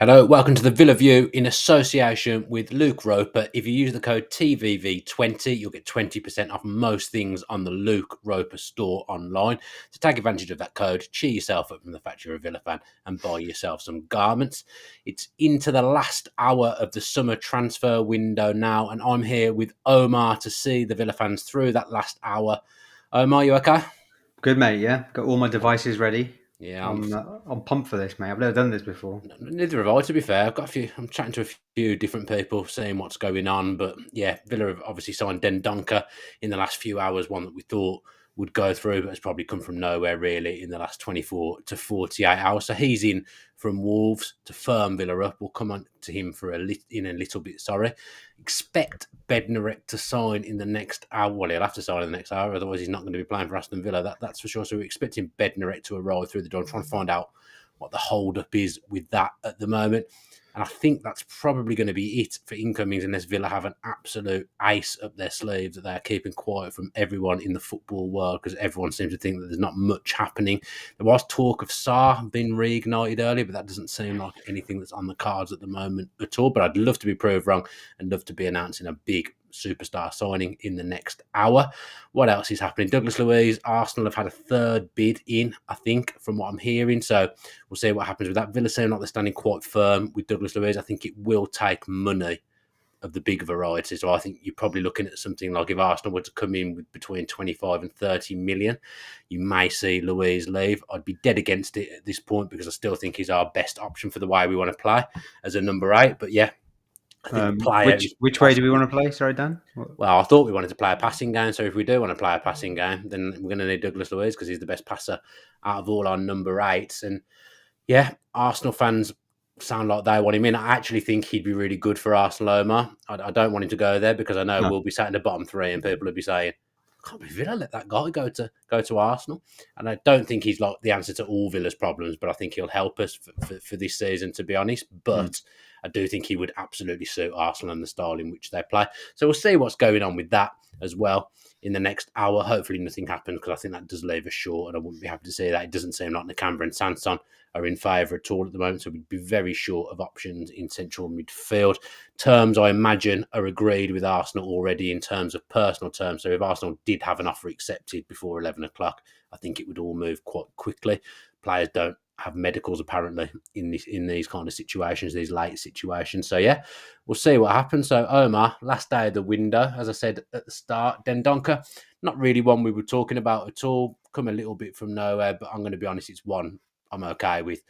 Hello, welcome to the Villa View in association with Luke Roper. If you use the code TVV20, you'll get 20% off most things on the Luke Roper store online. So take advantage of that code, cheer yourself up from the fact you're a Villa fan, and buy yourself some garments. It's into the last hour of the summer transfer window now, and I'm here with Omar to see the Villa fans through that last hour. Omar, you okay? Good, mate. Yeah, got all my devices ready. Yeah, I'm pumped for this, mate. I've never done this before. neither have I, to be fair. I've got a few. I'm chatting to a few different people, seeing what's going on. But yeah, Villa have obviously signed Dendonka in the last few hours. One that we thought would go through, but has probably come from nowhere really in the last 24 to 48 hours. So he's in from Wolves to firm Villa up. We'll come on to him for in a little bit. Sorry. Expect Bednarek to sign in the next hour. Well, he'll have to sign in the next hour, otherwise he's not going to be playing for Aston Villa. That's for sure. So we're expecting Bednarek to arrive through the door. I'm trying to find out what the hold up is with that at the moment. And I think that's probably going to be it for incomings unless Villa have an absolute ace up their sleeve that they're keeping quiet from everyone in the football world, because everyone seems to think that there's not much happening. There was talk of Sarr being reignited earlier, but that doesn't seem like anything that's on the cards at the moment at all. But I'd love to be proved wrong and love to be announcing a big superstar signing in the next hour. What else is happening? Douglas Luiz, Arsenal have had a third bid in, I think, from what I'm hearing. So we'll see what happens with that. Villa saying like they're standing quite firm with Douglas Luiz. I think it will take money of the big variety. So I think you're probably looking at something like if Arsenal were to come in with between 25 and 30 million, you may see Luiz leave. I'd be dead against it at this point because I still think he's our best option for the way we want to play as a number 8. But yeah, I think the player is Which way do we possibly. want to play? Sorry, Dan. Well, I thought we wanted to play a passing game. So if we do want to play a passing game, then we're going to need Douglas Luiz because he's the best passer out of all our number 8s. And yeah, Arsenal fans sound like they want him in. I actually think he'd be really good for Arsenal, Omar. I don't want him to go there because I know No. we'll be sat in the bottom 3 and people will be saying, I can't believe Villa let that guy go to Arsenal. And I don't think he's like the answer to all Villa's problems, but I think he'll help us for this season, to be honest. But I do think he would absolutely suit Arsenal and the style in which they play. So we'll see what's going on with that as well in the next hour. Hopefully nothing happens because I think that does leave us short and I wouldn't be happy to see that. It doesn't seem like Nakamba and Sanson are in favour at all at the moment, so we'd be very short of options in central midfield. Terms, I imagine, are agreed with Arsenal already in terms of personal terms. So if Arsenal did have an offer accepted before 11 o'clock, I think it would all move quite quickly. Players don't have medicals apparently in these kind of situations, these late situations. So yeah, we'll see what happens. So Omar, last day of the window, as I said at the start, Dendonka, not really one we were talking about at all. Come a little bit from nowhere, but I'm going to be honest, it's one I'm okay with.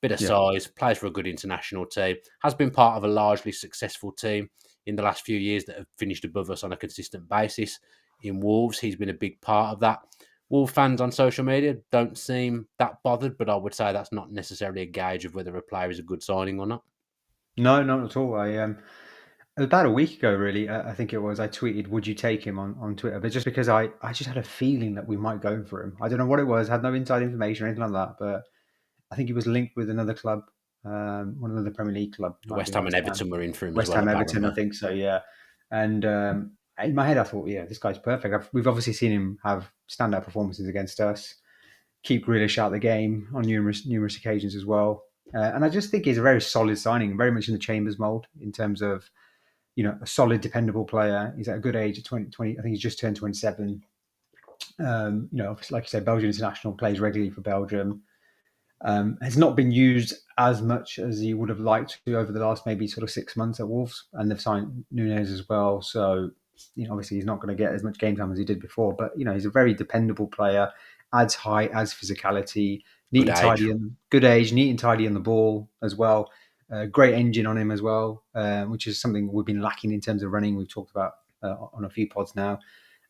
Bit of Yeah. size, plays for a good international team, has been part of a largely successful team in the last few years that have finished above us on a consistent basis. In Wolves, he's been a big part of that. Wolves fans on social media don't seem that bothered, but I would say that's not necessarily a gauge of whether a player is a good signing or not. No, not at all. About a week ago, really, I think it was. I tweeted, "Would you take him on Twitter?" But just because I just had a feeling that we might go for him. I don't know what it was. Had no inside information or anything like that. But I think he was linked with another club, one of the Premier League club. Might be West Ham and West Ham. Everton were in for him as West well, Ham, Everton, I apparently. think so. Yeah, and in my head, I thought, yeah, this guy's perfect. We've obviously seen him have standout performances against us, keep Grealish out of the game on numerous occasions as well. And I just think he's a very solid signing, very much in the Chambers mold in terms of a solid, dependable player. He's at a good age at 20. I think he's just turned 27. Obviously, like you said, Belgian international, plays regularly for Belgium. Has not been used as much as he would have liked to over the last maybe sort of 6 months at Wolves, and they've signed Nunez as well. So, obviously he's not going to get as much game time as he did before. But he's a very dependable player, adds height, adds physicality, neat Good and age. tidy, and good age, neat and tidy on the ball as well. Great engine on him as well, which is something we've been lacking in terms of running. We've talked about on a few pods now.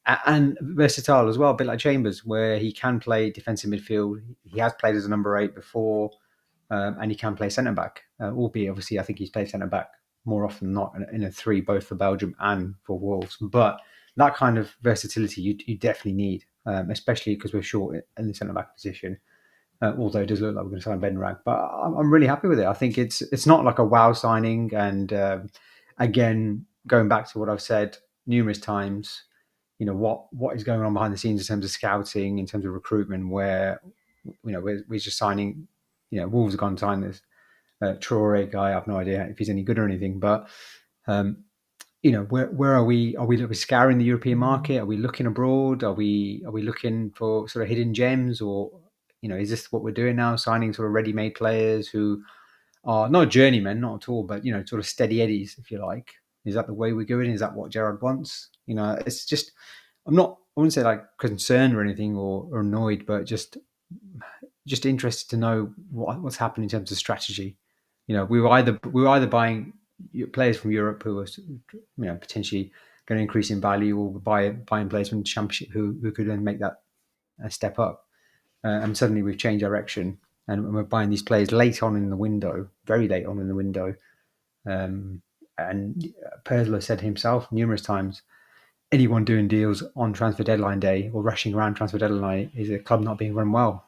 And versatile as well, a bit like Chambers, where he can play defensive midfield. He has played as a number 8 before, and he can play centre back. Albeit, obviously, I think he's played centre back more often than not in a 3, both for Belgium and for Wolves. But that kind of versatility you definitely need, especially because we're short in the centre back position. Although it does look like we're going to sign Bednarek, but I'm really happy with it. I think it's not like a wow signing, and again, going back to what I've said numerous times, what is going on behind the scenes in terms of scouting, in terms of recruitment, where we're just signing. Wolves are going to sign this Traore guy, I have no idea if he's any good or anything, but um, where are we? Are we scouring the European market? Are we looking abroad? Are we looking for sort of hidden gems, or is this what we're doing now? Signing sort of ready-made players who are not journeymen, not at all, but sort of steady eddies, if you like. Is that the way we're going? Is that what Gerrard wants? It's just I wouldn't say like concerned or anything or annoyed, but just interested to know what's happening in terms of strategy. We were either buying players from Europe who were potentially going to increase in value, or buying players from the Championship who could then make that step up. And suddenly we've changed direction, and we're buying these players late on in the window, very late on in the window. And Persler said himself numerous times, anyone doing deals on transfer deadline day or rushing around transfer deadline is a club not being run well.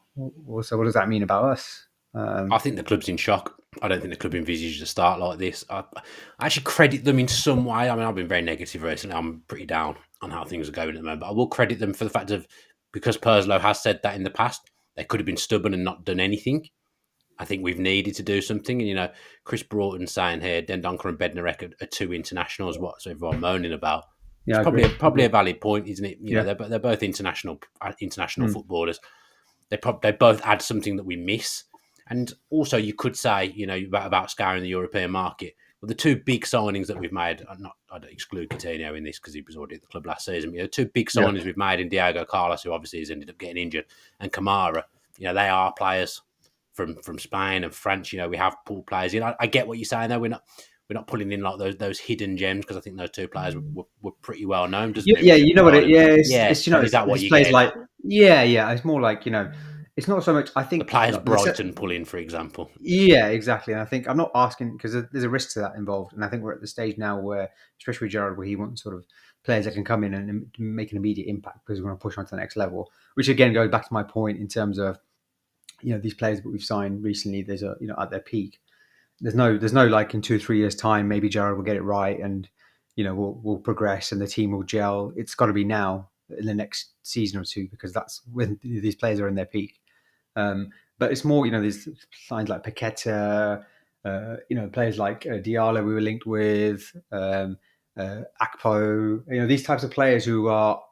So what does that mean about us? I think the club's in shock. I don't think the club envisaged a start like this. I actually credit them in some way. I mean, I've been very negative recently. I'm pretty down on how things are going at the moment. But I will credit them for the fact of, because Perslow has said that in the past, they could have been stubborn and not done anything. I think we've needed to do something. And, Chris Broughton saying here, Dendoncker and Bednarek are two internationals, what's everyone moaning about? Yeah, It's I agree. probably a valid point, isn't it? Yeah. They're both international footballers. They both add something that we miss. And also, you could say, about scouring the European market. Well, the two big signings that we've made, I don't exclude Coutinho in this because he was already at the club last season. But, the two big signings we've made in Diego Carlos, who obviously has ended up getting injured, and Kamara, they are players from Spain and France. We have pulled players in. I get what you're saying though. We're not pulling in like those hidden gems, because I think those two players were pretty well known. Doesn't Yeah, you know what it? Yeah, but is that what you plays get? like yeah. It's more like it's not so much. I think The players like, Brighton pull in, for example. Yeah, exactly. And I think I'm not asking because there's a risk to that involved. And I think we're at the stage now where, especially with Gerrard, where he wants sort of players that can come in and make an immediate impact because we're going to push on to the next level. Which again goes back to my point in terms of these players that we've signed recently. There's at their peak. There's no like in 2-3 years time maybe Gerrard will get it right and we'll progress and the team will gel. It's got to be now in the next season or two because that's when these players are in their peak. But it's more, there's signs like Paqueta, players like Diallo we were linked with, Akpo, these types of players who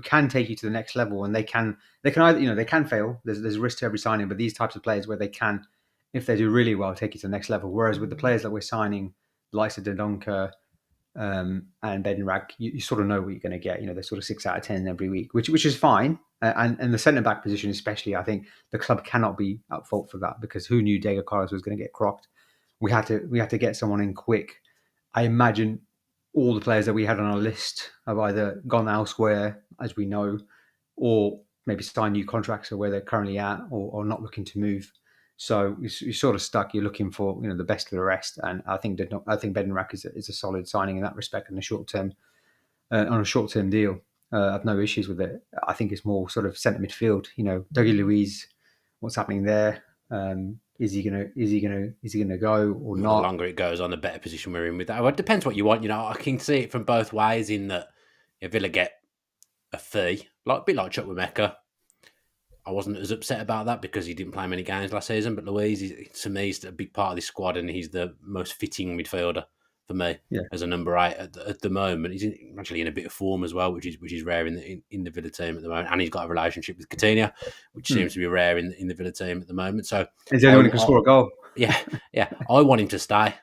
can take you to the next level, and they can either, they can fail. There's a risk to every signing, but these types of players where they can, if they do really well, take you to the next level. Whereas with the players that we're signing, the likes of Dendoncker, and Bednarek, you sort of know what you're going to get. They're sort of 6 out of 10 every week, which is fine. And the centre back position, especially, I think the club cannot be at fault for that because who knew Diego Carlos was going to get crocked? We had to get someone in quick. I imagine all the players that we had on our list have either gone elsewhere, as we know, or maybe signed new contracts or where they're currently at, or not looking to move. So you're sort of stuck. You're looking for the best for the rest, and I think Bednarek is a solid signing in that respect in the short term, on a short term deal. I have no issues with it. I think it's more sort of centre midfield. Dougie Luiz, what's happening there? Is he gonna go or not? The longer it goes on, the better position we're in with that. Well, it depends what you want. I can see it from both ways. In that, if Villa get a fee, a bit like Chukwuemeka, I wasn't as upset about that because he didn't play many games last season. But Luiz, to me, is a big part of this squad, and he's the most fitting midfielder for me as a number 8 at the moment. He's actually in a bit of form as well, which is rare in the Villa team at the moment. And he's got a relationship with Coutinho, which seems to be rare in the Villa team at the moment. So he's the only one who can score a goal. Yeah. I want him to stay.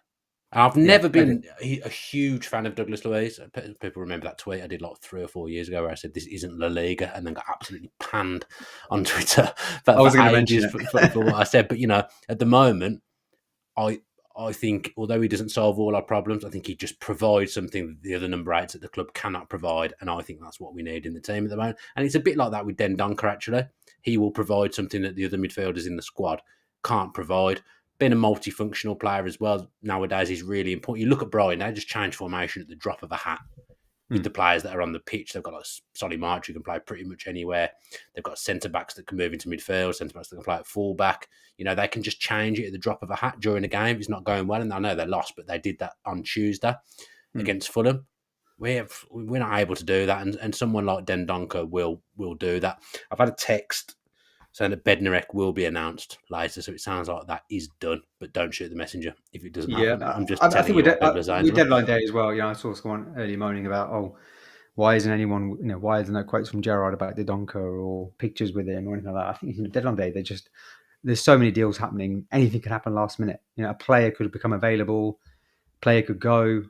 I've never been a huge fan of Douglas Luiz. People remember that tweet I did like 3 or 4 years ago where I said this isn't La Liga, and then got absolutely panned on Twitter for ages for what I said. But at the moment, I think although he doesn't solve all our problems, I think he just provides something that the other number 8s at the club cannot provide, and I think that's what we need in the team at the moment. And it's a bit like that with Dendoncker. Actually, he will provide something that the other midfielders in the squad can't provide. Being a multifunctional player as well nowadays is really important. You look at Brighton; they just change formation at the drop of a hat. With the players that are on the pitch, they've got like Solly March who can play pretty much anywhere. They've got centre backs that can move into midfield, centre backs that can play at full back. They can just change it at the drop of a hat during a game if it's not going well. And I know they lost, but they did that on Tuesday against Fulham. We're not able to do that, and someone like Dendoncker will do that. I've had a text saying that Bednarek will be announced later. So it sounds like that is done, but don't shoot the messenger if it doesn't Yeah, happen. I'm just I telling think you what people are saying we're to me. deadline day as well. I saw someone earlier moaning about, why isn't anyone, why isn't there quotes from Gerrard about Dendoncker or pictures with him or anything like that? I think deadline day, there's so many deals happening. Anything could happen last minute. A player could become available, player could go.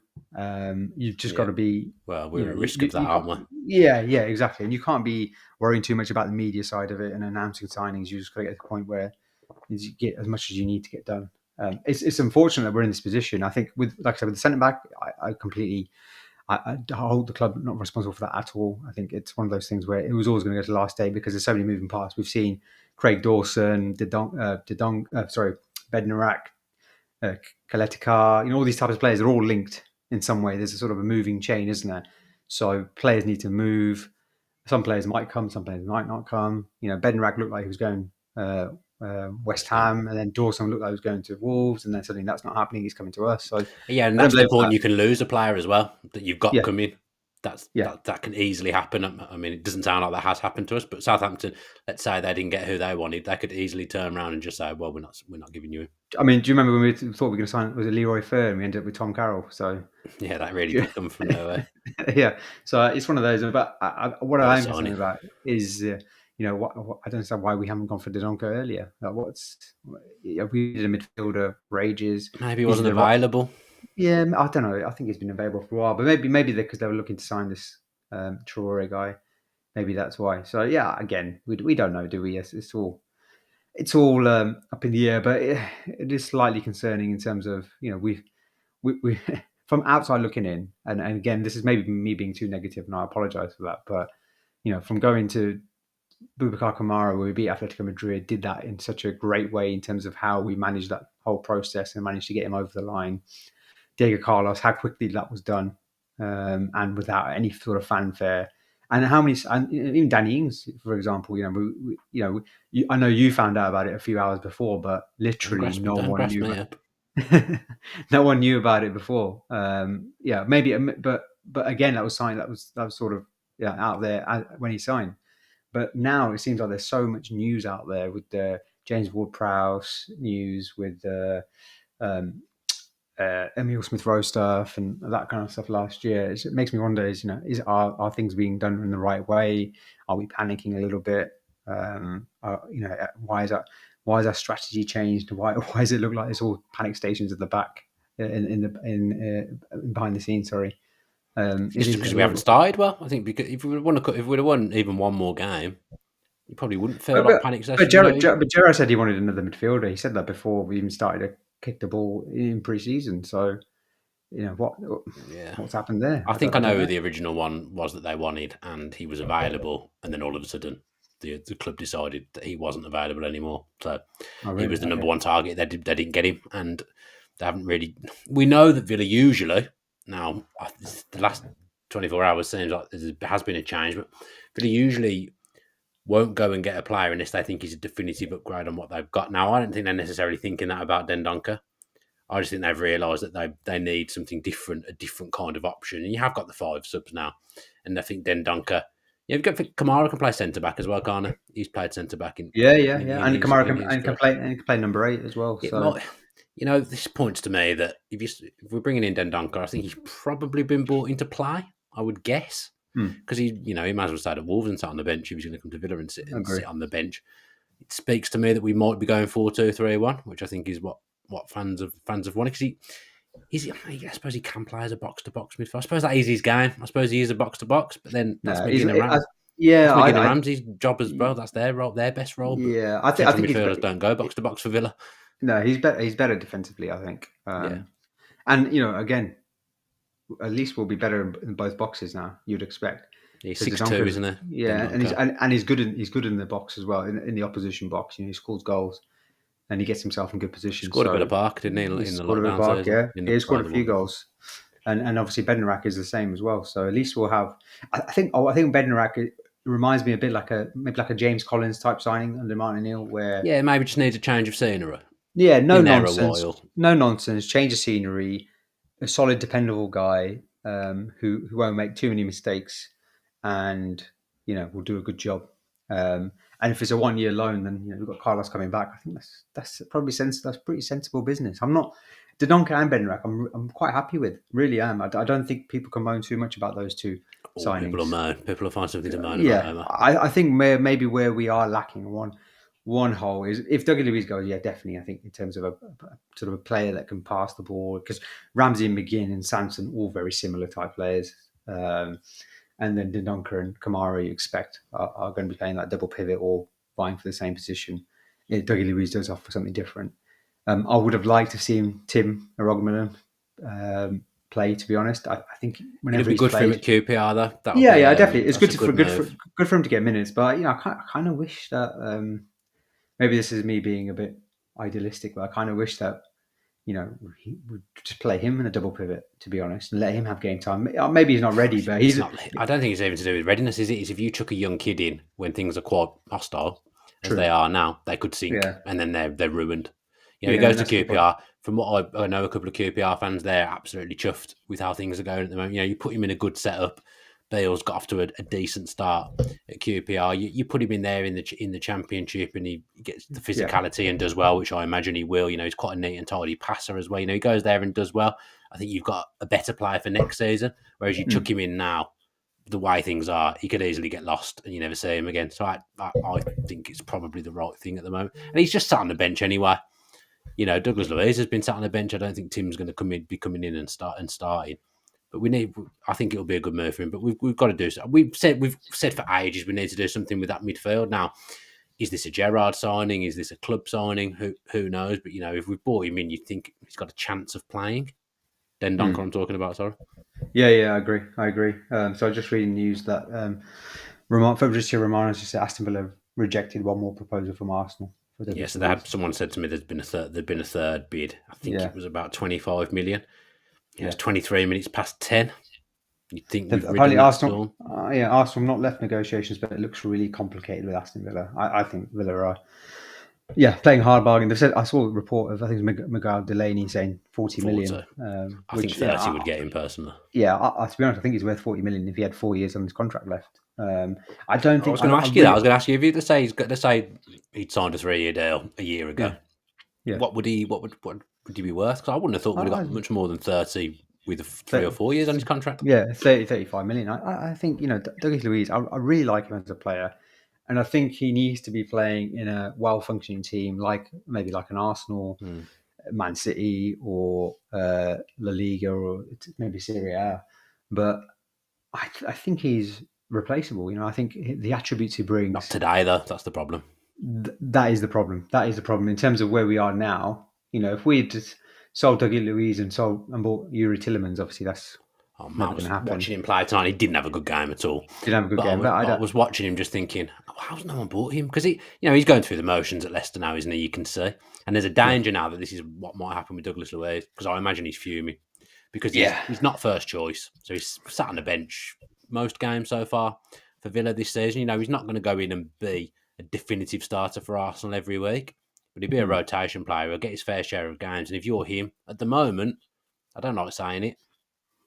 You've just got Yeah. to be, Well, we're at risk of that, you can't, aren't we? yeah, exactly. And you can't be worrying too much about the media side of it and announcing signings. You just got to get to the point where you get as much as you need to get done. It's unfortunate that we're in this position. I think like I said, with the centre back, I completely, I hold the club not responsible for that at all. I think it's one of those things where it was always going to go to the last day because there's so many moving parts. We've seen Craig Dawson, Bednarek, Kaletikar, all these types of players are all linked in some way. There's a sort of a moving chain, isn't there? So players need to move. Some players might come, some players might not come. Bednarek looked like he was going West Ham, and then Dawson looked like he was going to Wolves, and then suddenly that's not happening. He's coming to us. So Yeah, and I don't that's the blame point. that. You can lose a player as well that you've got Yeah, coming. yeah. That can easily happen. I mean, it doesn't sound like that has happened to us, but Southampton, let's say they didn't get who they wanted, they could easily turn around and just say, "Well, we're not giving you him." I mean, do you remember when we thought we were going to sign? Was it Leroy Fer? And we ended up with Tom Carroll. So Yeah, that really did come from nowhere. yeah, so it's one of those. But what What a I'm concerned signing! about is, what I don't understand why we haven't gone for Dendoncker earlier. Like, we did a midfielder for ages. Maybe he Is he wasn't the right? available. Yeah, I don't know. I think he's been available for a while, but maybe because they were looking to sign this Traore guy. Maybe that's why. So yeah, again, we don't know, do we? Yes, it's all up in the air, but it is slightly concerning in terms of we from outside looking in, and again, this is maybe me being too negative, and I apologise for that. But from going to Boubacar Kamara, where we beat Atletico Madrid, did that in such a great way in terms of how we managed that whole process and managed to get him over the line. Diego Carlos, how quickly that was done, and without any sort of fanfare. And how many, and even Danny Ings, for example, I know you found out about it a few hours before, but literally no Don't one grass knew me about up. no one knew about it before. Yeah, maybe, but again, that was signed. That was sort of out there when he signed. But now it seems like there's so much news out there with the James Ward-Prowse news, with the Emil Smith-Rowe stuff and that kind of stuff last year. It makes me wonder: are things being done in the right way? Are we panicking a little bit? Why is that? Why is our strategy changed? Why does it look like there's all panic stations at the back in behind the scenes? Sorry, it Just is because a we haven't little. started well. I think because if we'd have won even one more game, you probably wouldn't feel But like but, panic but sessions. Gerrard, said he wanted another midfielder. He said that before we even started to kick the ball in pre-season. So what Yeah. what's happened there? I think I I don't know who know. the original one was that they wanted, and he was available, and then all of a sudden, the club decided that he wasn't available anymore. So Oh, he really? was the number Okay. one target. They didn't get him, and they haven't really. We know that Villa usually now the last 24 hours seems like there has been a change, but Villa usually won't go and get a player unless they think he's a definitive upgrade on what they've got. Now I don't think they're necessarily thinking that about Dendoncker. I just think they've realised that they need something different, a different kind of option. And you have got the five subs now, and I think Dendoncker. Yeah, you've got Kamara can play centre back as well, can't he? He's played centre back Yeah. And Kamara in his career. can play number 8 as well. It So might, this points to me that if we're bringing in Dendoncker, I think he's probably been brought into play. I would guess because he might as well stay at Wolves and sit on the bench if he's going to come to Villa and I agree. sit on the bench. It speaks to me that we might be going 4-2-3-1, which I think is what fans have wanted. Because I suppose he can play as a box to box midfielder. I suppose that is his game. I suppose he is a box to box, but then that's No, McGinn and yeah, That's McGinn and Ramsey's job as well. That's their role, their best role. But yeah. I central think he's midfielders don't go box to box for Villa. no, he's better. He's better defensively, I think. Yeah, And again, at least we'll be better in both boxes now. You'd expect. he's Because 6'2", Dendonker's, isn't he? yeah, Dendoncker. and he's good in the box as well, in the opposition box. He scores goals and he gets himself in good He position. scored a bit So of park, didn't he, he in the scored a bit of lockdown bark, season? yeah. He has scored a The few one. goals, and obviously Bednarek is the same as well. So at least we'll have. I think Bednarek reminds me a bit like a James Collins type signing under Martin O'Neill, where Yeah, maybe just needs a change of scenery. yeah, Been there a while. no nonsense, change of scenery, a solid, dependable guy who won't make too many mistakes, and will do a good job. And if it's a 1 year loan, then we've got Carlos coming back. I think that's probably that's pretty sensible business. I'm not Dendoncker and Bednarek. I'm quite happy with. Really am. I don't think people can moan too much about those two All people will signings. moan. People will find something to moan about, Yeah, Omar. I think maybe where we are lacking one hole is if Dougie Luiz goes. Yeah, definitely. I think in terms of a sort of a player that can pass the ball, because Ramsey and McGinn and Sanson all very similar type players. And then Dendoncker and Kamara, you expect, are going to be playing that double pivot or vying for the same position. Dougie Luiz does offer something different. I would have liked to see Tim Arogman play. To be honest, I think whenever It'd be he's good played, for him at QPR though. yeah, definitely, it's that's a good for him to get minutes. But I kind of wish that maybe this is me being a bit idealistic, but I kind of wish that he would just play him in a double pivot, to be honest, and let him have game time. Maybe he's not ready, but he's not. I don't think it's even to do with readiness, is it? It's if you chuck a young kid in when things are quite hostile, as they are now, they could sink, and then they're ruined. He goes to QPR. From what I know, a couple of QPR fans, they're absolutely chuffed with how things are going at the moment. You put him in a good setup. Bale's got off to a decent start at QPR. You put him in there in the Championship, and he gets the physicality and does well, which I imagine he will. He's quite a neat and tidy passer as well. He goes there and does well. I think you've got a better player for next season. Whereas you chuck him in now, the way things are, he could easily get lost and you never see him again. So I think it's probably the right thing at the moment. And he's just sat on the bench anyway. Douglas Luiz has been sat on the bench. I don't think Tim's going to be coming in and starting. But I think it'll be a good move for him. But we've got to do so. We've said for ages we need to do something with that midfield. Now, is this a Gerrard signing? Is this a club signing? Who knows? But if we've bought him in, you think he's got a chance of playing. Dendoncker, I'm talking about. Sorry. Yeah, I agree. So I just reading news that Fabrizio Romano just said Aston Villa rejected one more proposal from Arsenal. So someone said to me there'd been a third bid. I think it was about 25 million. It's 23 minutes past 10. You'd think apparently Arsenal, Arsenal not left negotiations, but it looks really complicated with Aston Villa. I think Villa are, playing hard bargain. They said I saw a report of I think it was Miguel Delaney saying 40 million. I think 30 would get him personally. Yeah, to be honest, I think he's worth 40 million if he had 4 years on his contract left. I don't think. I was going to ask you that. I was going to ask you if you say he'd signed a 3-year deal a year ago. Yeah. What would he be worth? Because I wouldn't have thought we'd have got much more than 30 with 3 or 4 years on his contract. Yeah, 35 million. I think Douglas Luiz. I really like him as a player, and I think he needs to be playing in a well-functioning team, maybe like an Arsenal, Man City, or La Liga, or maybe Serie A. But I think he's replaceable. I think the attributes he brings. Not today, though. That's the problem. That is the problem. In terms of where we are now. If we had just sold Dougie Luiz and bought Yuri Tillemans, obviously that's never going to happen. Watching him play tonight, he didn't have a good game at all. I was watching him just thinking, how's no one bought him? Because he's going through the motions at Leicester now, isn't he? You can see. And there's a danger now that this is what might happen with Douglas Luiz, because I imagine he's fuming. Because he's not first choice. So he's sat on the bench most games so far for Villa this season. He's not going to go in and be a definitive starter for Arsenal every week. But he'd be a rotation player. He'll get his fair share of games. And if you're him, at the moment, I don't like saying it,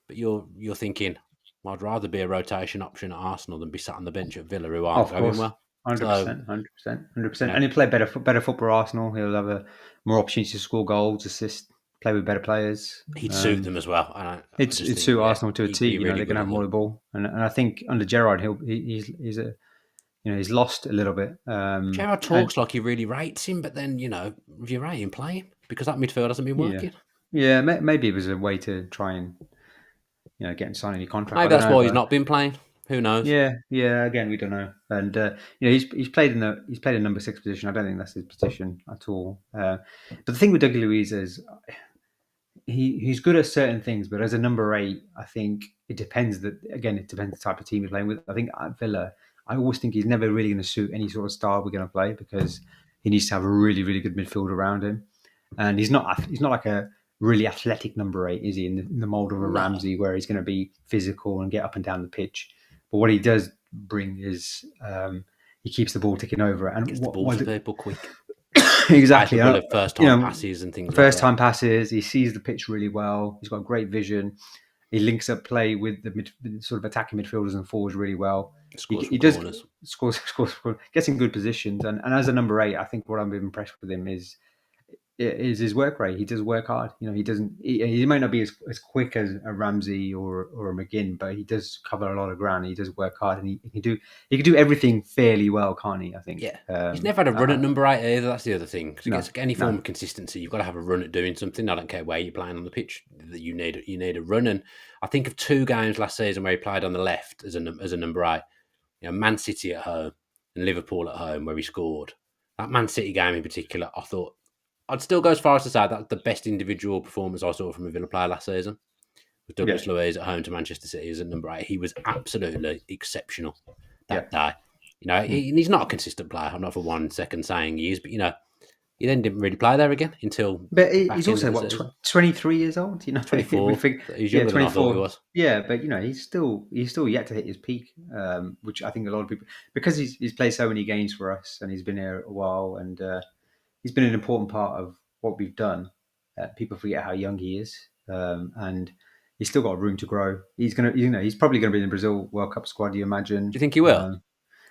but you're thinking, I'd rather be a rotation option at Arsenal than be sat on the bench at Villa who aren't going well. 100%. And he'll play better football at Arsenal. He'll have more opportunities to score goals, assist, play with better players. He'd suit them as well. It'd suit Arsenal to a T. Really they're going to have more of the ball. And I think under Gerrard, he's lost a little bit. Gerrard talks like he really rates him, but then, if you rate him, play him, because that midfield hasn't been working. Yeah, maybe it was a way to try and, get him signed any contract. Maybe that's why he's not been playing. Who knows? Yeah. Again, we don't know. And he's played in number 6 position. I don't think that's his position at all. But the thing with Dougie Luiz is he's good at certain things, but as a number 8, I think it depends. It depends the type of team you're playing with. I think at Villa, I always think he's never really going to suit any sort of style we're going to play, because he needs to have a really, really good midfield around him. And he's not like a really athletic number 8, is he? In the mould of a Ramsey, where he's going to be physical and get up and down the pitch. But what he does bring is he keeps the ball ticking over. And gets the ball to people quick. Exactly. First-time passes and things like that. First-time passes. He sees the pitch really well. He's got great vision. He links up play with the sort of attacking midfielders and forwards really well. Scores from he does corners. scores, gets in good positions, and as a number 8, I think what I'm impressed with him is his work rate. He does work hard. He doesn't. He might not be as quick as a Ramsey or a McGinn, but he does cover a lot of ground. He does work hard, and he can do everything fairly well, can't he? I think. Yeah. He's never had a run at number 8 either. That's the other thing. To get any form of consistency, you've got to have a run at doing something. I don't care where you're playing on the pitch. That you need a run. And I think of 2 games last season where he played on the left as a number 8. Man City at home and Liverpool at home where he scored. That Man City game in particular, I thought I'd still go as far as to say that's the best individual performance I saw from a Villa player last season. With Douglas Luiz at home to Manchester City as a number 8. He was absolutely exceptional that day. He's not a consistent player. I'm not for 1 second saying he is, but he then didn't really play there again until. But he's also 23 years old. 24. He's younger than I thought he was. Yeah, but he's still yet to hit his peak, which I think a lot of people, because he's played so many games for us and he's been here a while and he's been an important part of what we've done. People forget how young he is, and he's still got room to grow. He's he's probably gonna be in the Brazil World Cup squad. Do you imagine? Do you think he will?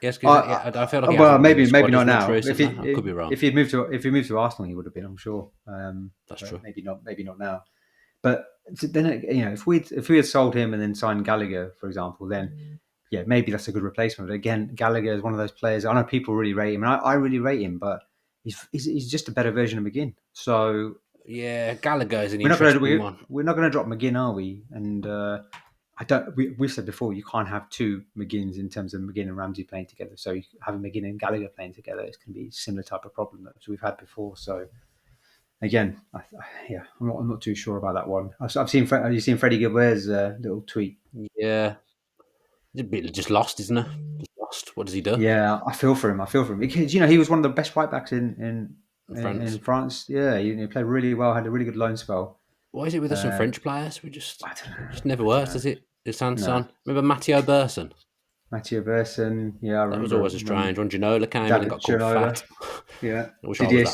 Yes, because I feel like well, maybe not now. I could be wrong. If he'd moved to Arsenal, he would have been, I'm sure. That's true. Maybe not now. But then if we had sold him and then signed Gallagher, for example, then maybe that's a good replacement. But again, Gallagher is one of those players. I know people really rate him, and I really rate him, but he's just a better version of McGinn. So Gallagher is an interesting one. We're not going to drop McGinn, are we? And we've said before, you can't have 2 McGinns in terms of McGinn and Ramsey playing together. So having McGinn and Gallagher playing together is going to be a similar type of problem that we've had before. So again, I'm not too sure about that one. Have you seen Freddie Gilbert's little tweet? Yeah, just lost, isn't it? Just lost. What does he do? Yeah, I feel for him because he was one of the best right backs in France. Yeah, he played really well, had a really good loan spell. Why is it with us some French players? We just never works, does it? It's Sanson. Remember Mathieu Berson? Mathieu Berson, yeah, I remember. That was always a strange one. Ginola came in and got called fat. Yeah. Didier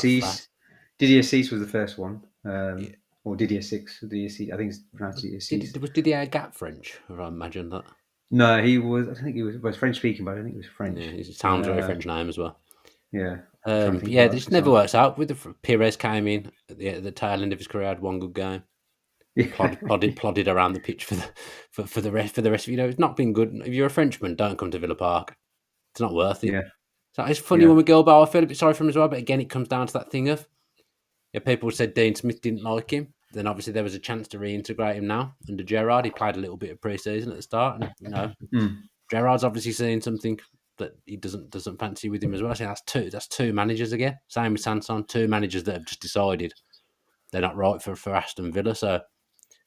Cease was the first one. Or Didier Six. Didier Cease. I think it's pronounced Didier Cease. Was Didier Gap French? Or I imagine that. No, he was. I think he was French speaking, but I think he was French. Yeah, it sounds like a French name as well. Yeah. It just never works out. With the Pires came in at the tail end of his career, had one good game. Plodded around the pitch for the rest. It's not been good. If you're a Frenchman, don't come to Villa Park. It's not worth it. Yeah. So it's funny when we go about. I feel a bit sorry for him as well, but again, it comes down to that thing of people said Dean Smith didn't like him. Then obviously there was a chance to reintegrate him now under Gerrard. He played a little bit of pre-season at the start, and Gerrard's obviously seen something that he doesn't fancy with him as well. So that's two managers again. Same with Sanson, 2 managers that have just decided they're not right for Aston Villa. So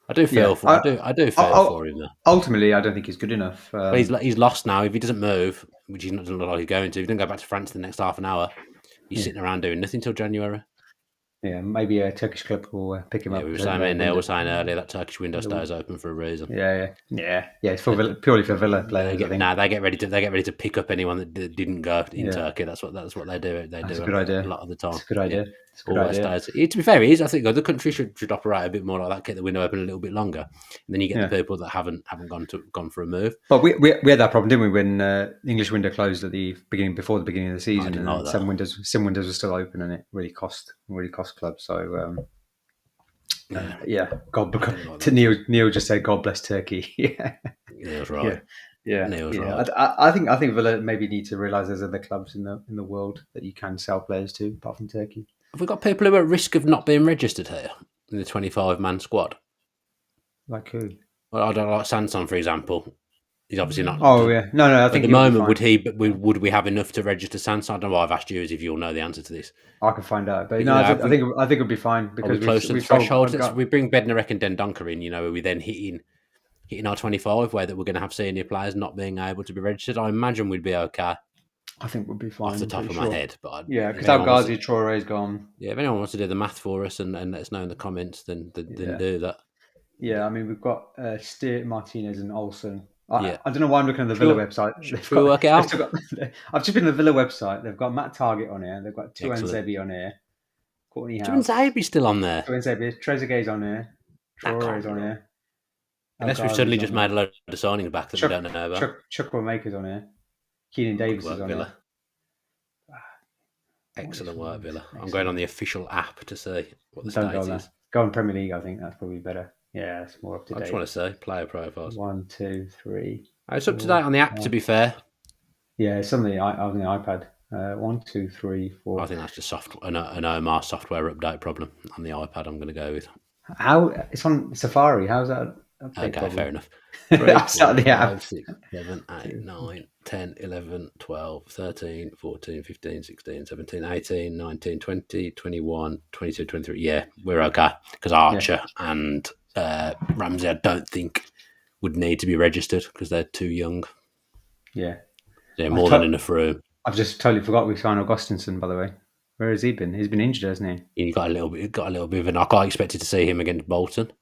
I do feel for him there. Ultimately, I don't think he's good enough. But he's lost now. If he doesn't move, which he's not like he's going to, if he doesn't go back to France in the next half an hour, he's sitting around doing nothing till January. Yeah, maybe a Turkish club will pick him up. We were saying earlier that Turkish window stays open for a reason. Yeah. It's for Villa, purely for Villa players. They get ready to pick up anyone that didn't go in Turkey. That's what they do. That's a good idea. A lot of the time. It's a good idea. To be fair, it is. I think other countries should operate a bit more like that. Keep the window open a little bit longer, and then you get the people that haven't gone for a move. But we had that problem, didn't we, when the English window closed before the beginning of the season, and some windows were still open, and it really cost clubs. So God. Neil just said, "God bless Turkey." Yeah, Neil's right. Neil's right. I think Villa maybe need to realise there's other clubs in the world that you can sell players to, apart from Turkey. Have we got people who are at risk of not being registered here in the 25-man squad? Like who? Well, I don't like Sanson, for example. He's obviously not. Oh yeah, no. I think at the moment would we have enough to register Sanson? I don't know why I've asked you as if you'll know the answer to this. I can find out, but I think it'll be fine because we're close to the threshold. We bring Bednarek and Dendoncker in. Where we then hitting our 25, where that we're going to have senior players not being able to be registered. I imagine we'd be okay. I think we'll be fine. Off the top of my head, but because our Ghazi Traore's gone. Yeah, if anyone wants to do the math for us and let us know in the comments, then do that. Yeah, I mean we've got Steer, Martinez, and Olsen. I don't know why I'm looking at the Villa website. Should we work it out? I've just been to the Villa website. They've got Matt Target on here. They've got Tuanzebe on here. Courtney House. Tuanzebe's still on there. Tuanzebe, Trezeguet's on here. Traore's on here. Unless we've suddenly just made a load of signings back that we don't know about. Chukwuemeka's on here. Keenan Good Davis is work, on here. Villa. What is Excellent one of work, these? Villa. I'm going on Excellent. the official app to see what the Don't go state on is. that. Go on Premier League. I think that's probably better. Yeah, it's more up to I just date. want to see player profiles. 1, 2, 3, It's up to 4, date on the app, to 5. be fair. Yeah, it's on the iPad. 1, 2, 3, I 4. think that's just an Omar software update problem on the iPad. I'm going to go with. How it's on Safari? How's that an update Okay, fair problem? enough. 3, I start 4, the app. 5, 6, 7, 8, 9, 10, 11, 12, 13, 14, 15, 16, 17, 18, 19, 20, 21, 22, 23. Yeah, we're okay. Because Archer and Ramsey, I don't think, would need to be registered because they're too young. Yeah. They're more than enough room. I've just totally forgot we signed Augustinson, by the way. Where has he been? He's been injured, hasn't he? He got a little bit of a knock. I expected to see him against Bolton.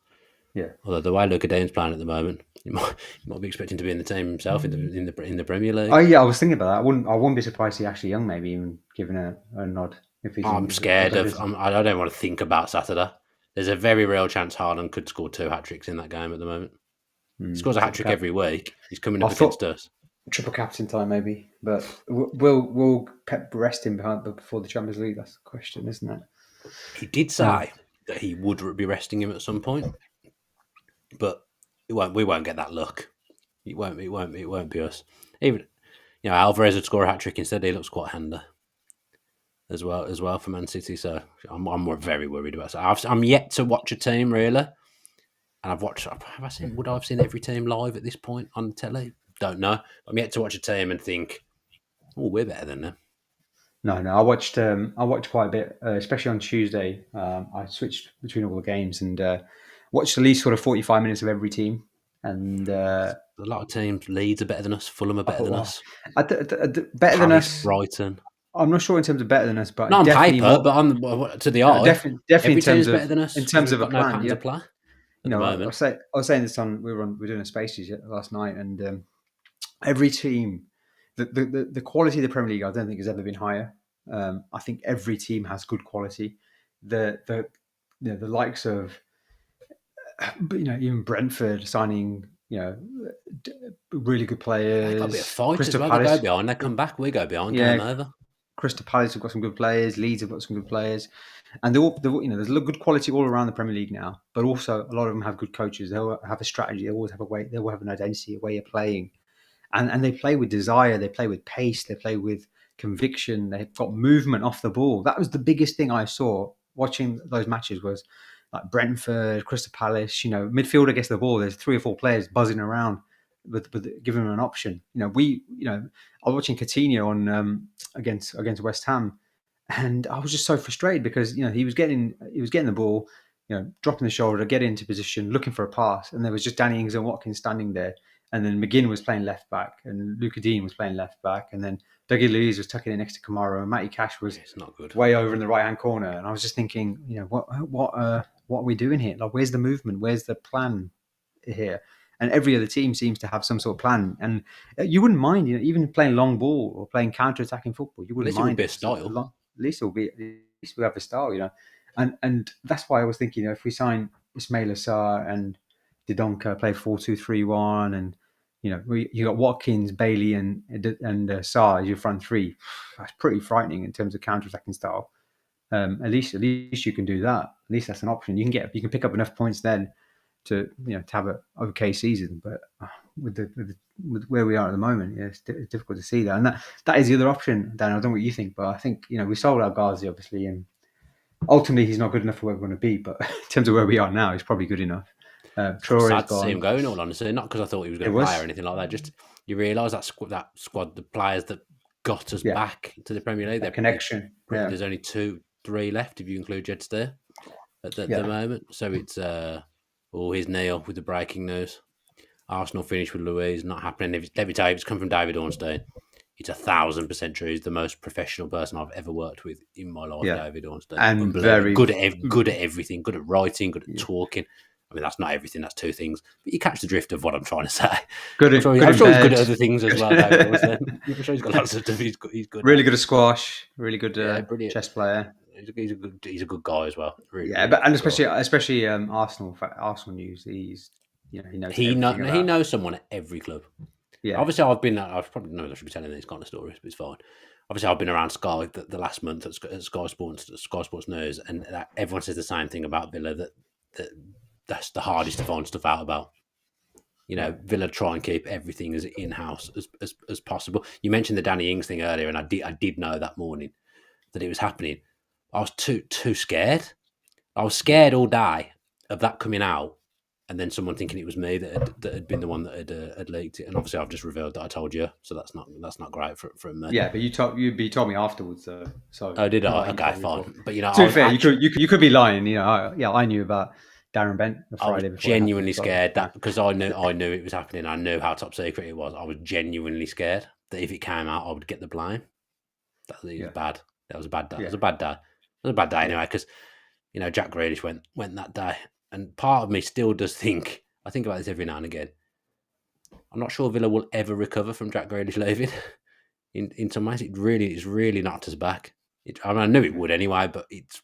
Yeah. Although the way Luka Dean's playing at the moment, he might be expecting to be in the team himself in the Premier League. Oh yeah, I was thinking about that. I wouldn't be surprised he's actually young, maybe even given a nod if he's. I'm scared of. I don't want to think about Saturday. There's a very real chance Haaland could score 2 hat-tricks in that game at the moment. He scores a hat-trick every week. He's coming up against us. Triple captain time, maybe. But will Pep rest him before the Champions League? That's the question, isn't it? He did say that he would be resting him at some point, but we won't get that luck. It won't be us. Even Alvarez would score a hat-trick instead. He looks quite handy as well for Man City. So I'm very worried about that. I'm yet to watch a team really. And would I have seen every team live at this point on the telly? Don't know. I'm yet to watch a team and think, oh, we're better than them. No. I watched quite a bit, especially on Tuesday. I switched between all the games and watched at least sort of 45 minutes of every team. And a lot of teams, Leeds are better than us. Fulham are better than us. Better than us. Brighton. I'm not sure in terms of better than us, but not on paper, but to the eye, definitely every in terms of better than us. In terms of a plan, no play. I was saying this on we were doing a Spaces last night, and every team, the quality of the Premier League, I don't think has ever been higher. I think every team has good quality. The likes of even Brentford signing really good players. They got a bit of fight as well. They go behind, they come back, we go behind, game over. Crystal Palace have got some good players. Leeds have got some good players, and there's good quality all around the Premier League now. But also, a lot of them have good coaches. They'll have a strategy. They always have a way. They will have an identity, a way of playing, and they play with desire. They play with pace. They play with conviction. They've got movement off the ball. That was the biggest thing I saw watching those matches. Was like Brentford, Crystal Palace. Midfielder gets the ball. There's 3 or 4 players buzzing around with giving them an option. I was watching Coutinho on against West Ham, and I was just so frustrated because he was getting the ball, dropping the shoulder, get into position, looking for a pass, and there was just Danny Ings and Watkins standing there, and then McGinn was playing left back, and Luka Dean was playing left back, and then Luiz was tucking it next to Kamara, and Matty Cash was not good. way over in the right hand corner, and I was just thinking, what are we doing here? Like, where's the movement? Where's the plan here? And every other team seems to have some sort of plan. And you wouldn't mind, even playing long ball or playing counter-attacking football. You wouldn't mind. At least it would be a style. At least we have a style, And that's why I was thinking, if we sign Ismail Assar and Didonka, play 4-2-3-1, and you got Watkins, Bailey, and Sarr as your front 3. That's pretty frightening in terms of counter-attacking style. At least you can do that. At least that's an option. You can pick up enough points then to have an okay season, but with where we are at the moment, it's difficult to see that. And that is the other option, Dan. I don't know what you think, but I think we sold out Ghazi obviously, and ultimately he's not good enough for where we want to be. But in terms of where we are now, he's probably good enough. Sad to see him go, in all honesty, not because I thought he was going to play or anything like that. Just you realise that squad, the players that got us back to the Premier League, that connection. There's only 2-3 left if you include Jedster at the moment. So it's here's Neil with the breaking news. Arsenal finished with Luiz, not happening. If it's come from David Ornstein, it's 1,000% true. He's the most professional person I've ever worked with in my life, David Ornstein. And very good at everything, good at writing, good at talking. I mean, that's not everything, that's 2 things. But you catch the drift of what I'm trying to say. I'm sure he's good at other things as well, David Ornstein. I'm sure he's got lots of stuff he's good really good at squash, really good chess player. He's a good guy as well. Really, but especially Arsenal news. He knows. He knows someone at every club. Yeah. Obviously, I've probably know I should be telling these kind of stories, but it's fine. Obviously, I've been around Sky the last month at Sky Sports News, and everyone says the same thing about Villa, that that's the hardest to find stuff out about. Villa try and keep everything as in-house as possible. You mentioned the Danny Ings thing earlier, and I did know that morning that it was happening. I was too scared. I was scared all day of that coming out, and then someone thinking it was me that had been the one that had leaked it. And obviously, I've just revealed that I told you, so that's not great for me. Yeah, but you told me afterwards, so Oh, did not I? like you Okay, told me before. fine. But To be fair, you could be lying. I knew about Darren Bent the I was Friday before it happened. genuinely So, scared yeah. that because I knew it was happening. I knew how top secret it was. I was genuinely scared that if it came out, I would get the blame. That was Yeah. bad. That was a bad day. Yeah. It was a bad day. It was a bad day Yeah. anyway because Jack Grealish went that day, and part of me still does think. I think about this every now and again. I'm not sure Villa will ever recover from Jack Grealish leaving. In some ways, it's really knocked us back. I knew it would anyway, but it's